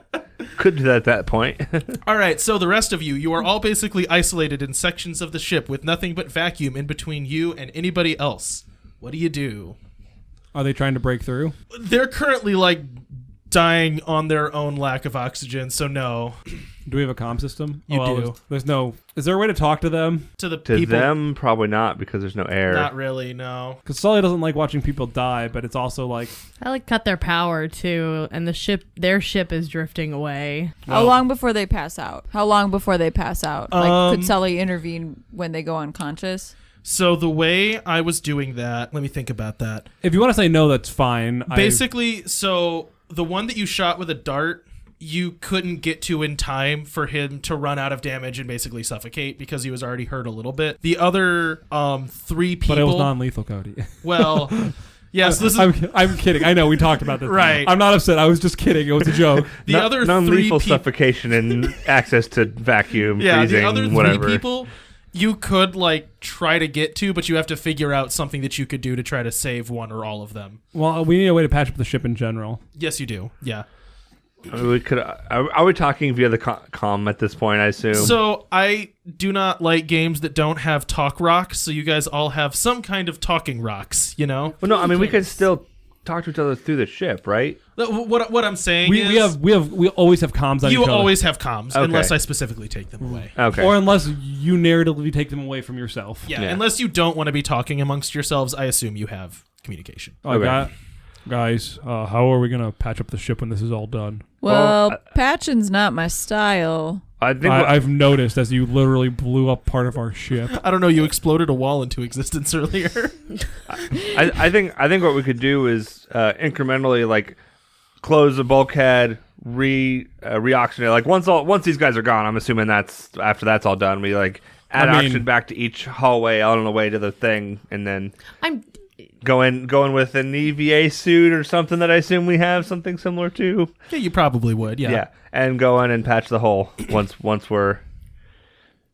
Could do that at that point. All right, so the rest of you are all basically isolated in sections of the ship with nothing but vacuum in between you and anybody else. What do you do? Are they trying to break through? They're currently like dying on their own lack of oxygen, so no. Do we have a comm system? You do. There's no. Is there a way to talk to them? To the To people, them, probably not, because there's no air. not really, no. Because Sully doesn't like watching people die, but it's also like I like cut their power too, and their ship is drifting away. How long before they pass out? Like, could Sully intervene when they go unconscious? So the way I was doing that, let me think about that. if you want to say no, that's fine. Basically, so the one that you shot with a dart, you couldn't get to in time for him to run out of damage and basically suffocate because he was already hurt a little bit. The other 3 people... But it was non-lethal, Cody. Well, yes, this is... I'm kidding. I know, we talked about this. Right. I'm not upset. I was just kidding. It was a joke. The other 3 non-lethal people... suffocation and access to vacuum, Yeah, freezing, the other 3 whatever. people you could, like, try to get to, but you have to figure out something that you could do to try to save one or all of them. Well, we need a way to patch up the ship in general. Yes, you do. Yeah. I mean, we could. Are we talking via the comm at this point? I assume. So I do not like games that don't have talk rocks. So you guys all have some kind of talking rocks, you know. Well, no. I mean, we could still talk to each other through the ship, right? What I'm saying We is always have comms on each you other. always have comms Okay. unless I specifically take them away. Okay. Or unless you narratively take them away from yourself. Yeah, Yeah. unless you don't want to be talking amongst yourselves, I assume you have communication. Okay. Guys, how are we going to patch up the ship when this is all done? Well, patching's not my style. I think. I've noticed as you literally blew up part of our ship. I don't know. You exploded a wall into existence earlier. I think what we could do is incrementally like close the bulkhead, reoxygenate. Like once these guys are gone, I'm assuming after that's all done, we like add oxygen back to each hallway out on the way to the thing, and then I'm going with an EVA suit or something that I assume we have something similar to. Yeah, you probably would. Yeah. And go in and patch the hole once we're.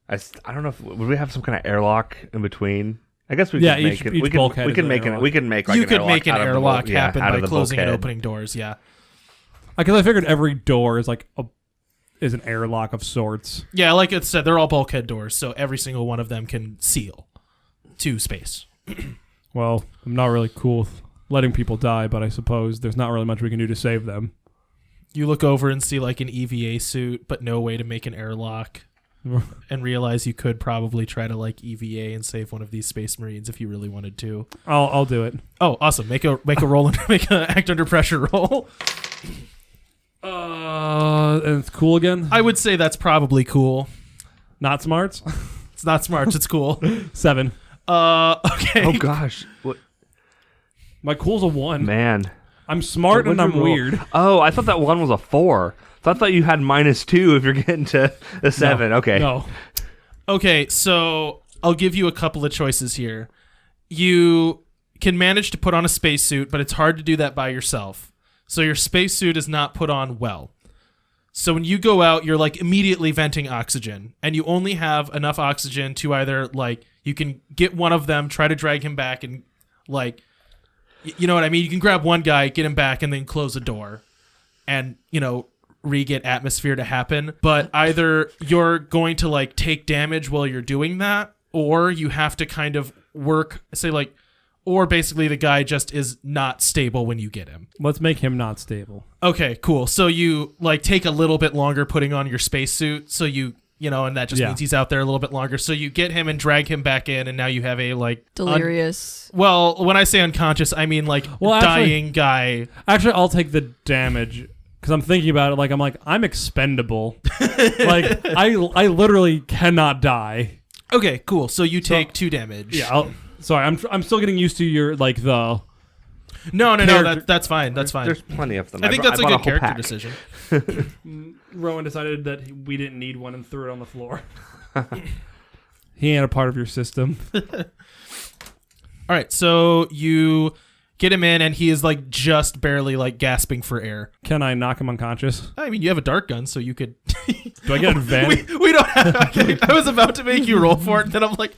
I don't know if would we have some kind of airlock in between. I guess we could make it. each bulkhead We is can an make airlock. we can make like You an could airlock make an out of the airlock happen out by of the closing and bulkhead. opening doors. Yeah. Because I figured every door is like is an airlock of sorts. Yeah, like it said, they're all bulkhead doors, so every single one of them can seal to space. Well, I'm not really cool with letting people die, but I suppose there's not really much we can do to save them. You look over and see like an EVA suit, but no way to make an airlock, and realize you could probably try to like EVA and save one of these Space Marines if you really wanted to. I'll do it. Oh, awesome! Make a roll and make an act under pressure roll. And it's cool again. I would say that's probably cool. Not smarts. It's not smart. It's cool. 7. Okay. Oh gosh, what My cool's a 1. man? I'm smart and What'd I'm you roll? weird. Oh, I thought that one was a 4. So I thought you had -2 if you're getting to a 7. No, Okay. No. Okay, so I'll give you a couple of choices here. You can manage to put on a spacesuit, but it's hard to do that by yourself. So your spacesuit is not put on well. So when you go out, you're like immediately venting oxygen, and you only have enough oxygen to either like you can get one of them, try to drag him back, and like you know what I mean. You can grab one guy, get him back, and then close the door, and re-get atmosphere to happen. But either you're going to like take damage while you're doing that, or you have to kind of work, say like, or basically the guy just is not stable when you get him. Let's make him not stable. Okay, cool. So you like take a little bit longer putting on your spacesuit, so and that just means he's out there a little bit longer. So you get him and drag him back in, and now you have a like Delirious. well, when I say unconscious, I mean like dying guy. Actually, I'll take the damage because I'm thinking about it. Like I'm expendable. Like I literally cannot die. Okay, cool. So you take 2 damage. Yeah. Sorry, I'm still getting used to your like the. No. Character- That's fine. That's fine. There's plenty of them. I think that's a bought good whole character pack. decision. Rowan decided that we didn't need one and threw it on the floor. He ain't a part of your system. All right, so you get him in, and he is like just barely like gasping for air. Can I knock him unconscious? I mean, you have a dart gun, so you could. Do I get advantage? we don't have. Okay, I was about to make you roll for it, and then I'm like,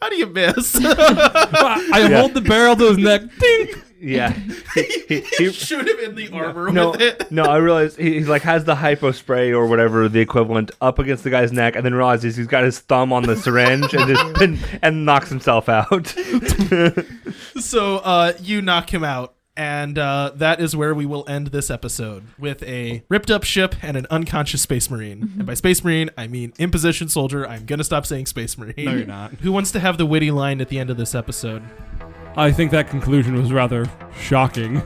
how do you miss? I hold the barrel to his neck. Ding. Yeah. He Shoot him in the armor no, with it. no, I realized he's like has the hypo spray or whatever the equivalent up against the guy's neck, and then realizes he's got his thumb on the syringe and and knocks himself out. So you knock him out, and that is where we will end this episode, with a ripped up ship and an unconscious space marine. And by space marine, I mean imposition soldier. I'm gonna stop saying space marine. No, you're not. Who wants to have the witty line at the end of this episode? I think that conclusion was rather shocking.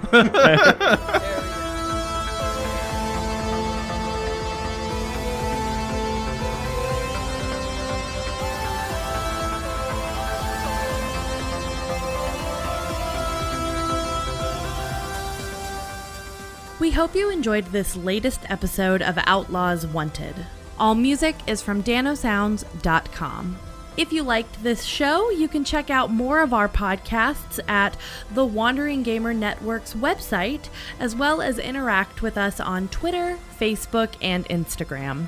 We hope you enjoyed this latest episode of Outlaws Wanted. All music is from danosounds.com. If you liked this show, you can check out more of our podcasts at the Wandering Gamer Network's website, as well as interact with us on Twitter, Facebook, and Instagram.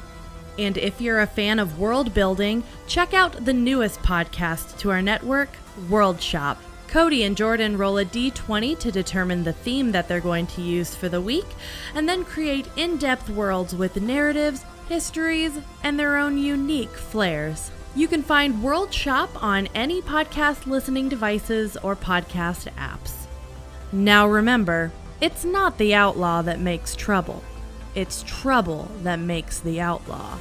And if you're a fan of world building, check out the newest podcast to our network, World Shop. Cody and Jordan roll a d20 to determine the theme that they're going to use for the week, and then create in-depth worlds with narratives, histories, and their own unique flares. You can find World Shop on any podcast listening devices or podcast apps. Now remember, it's not the outlaw that makes trouble. It's trouble that makes the outlaw.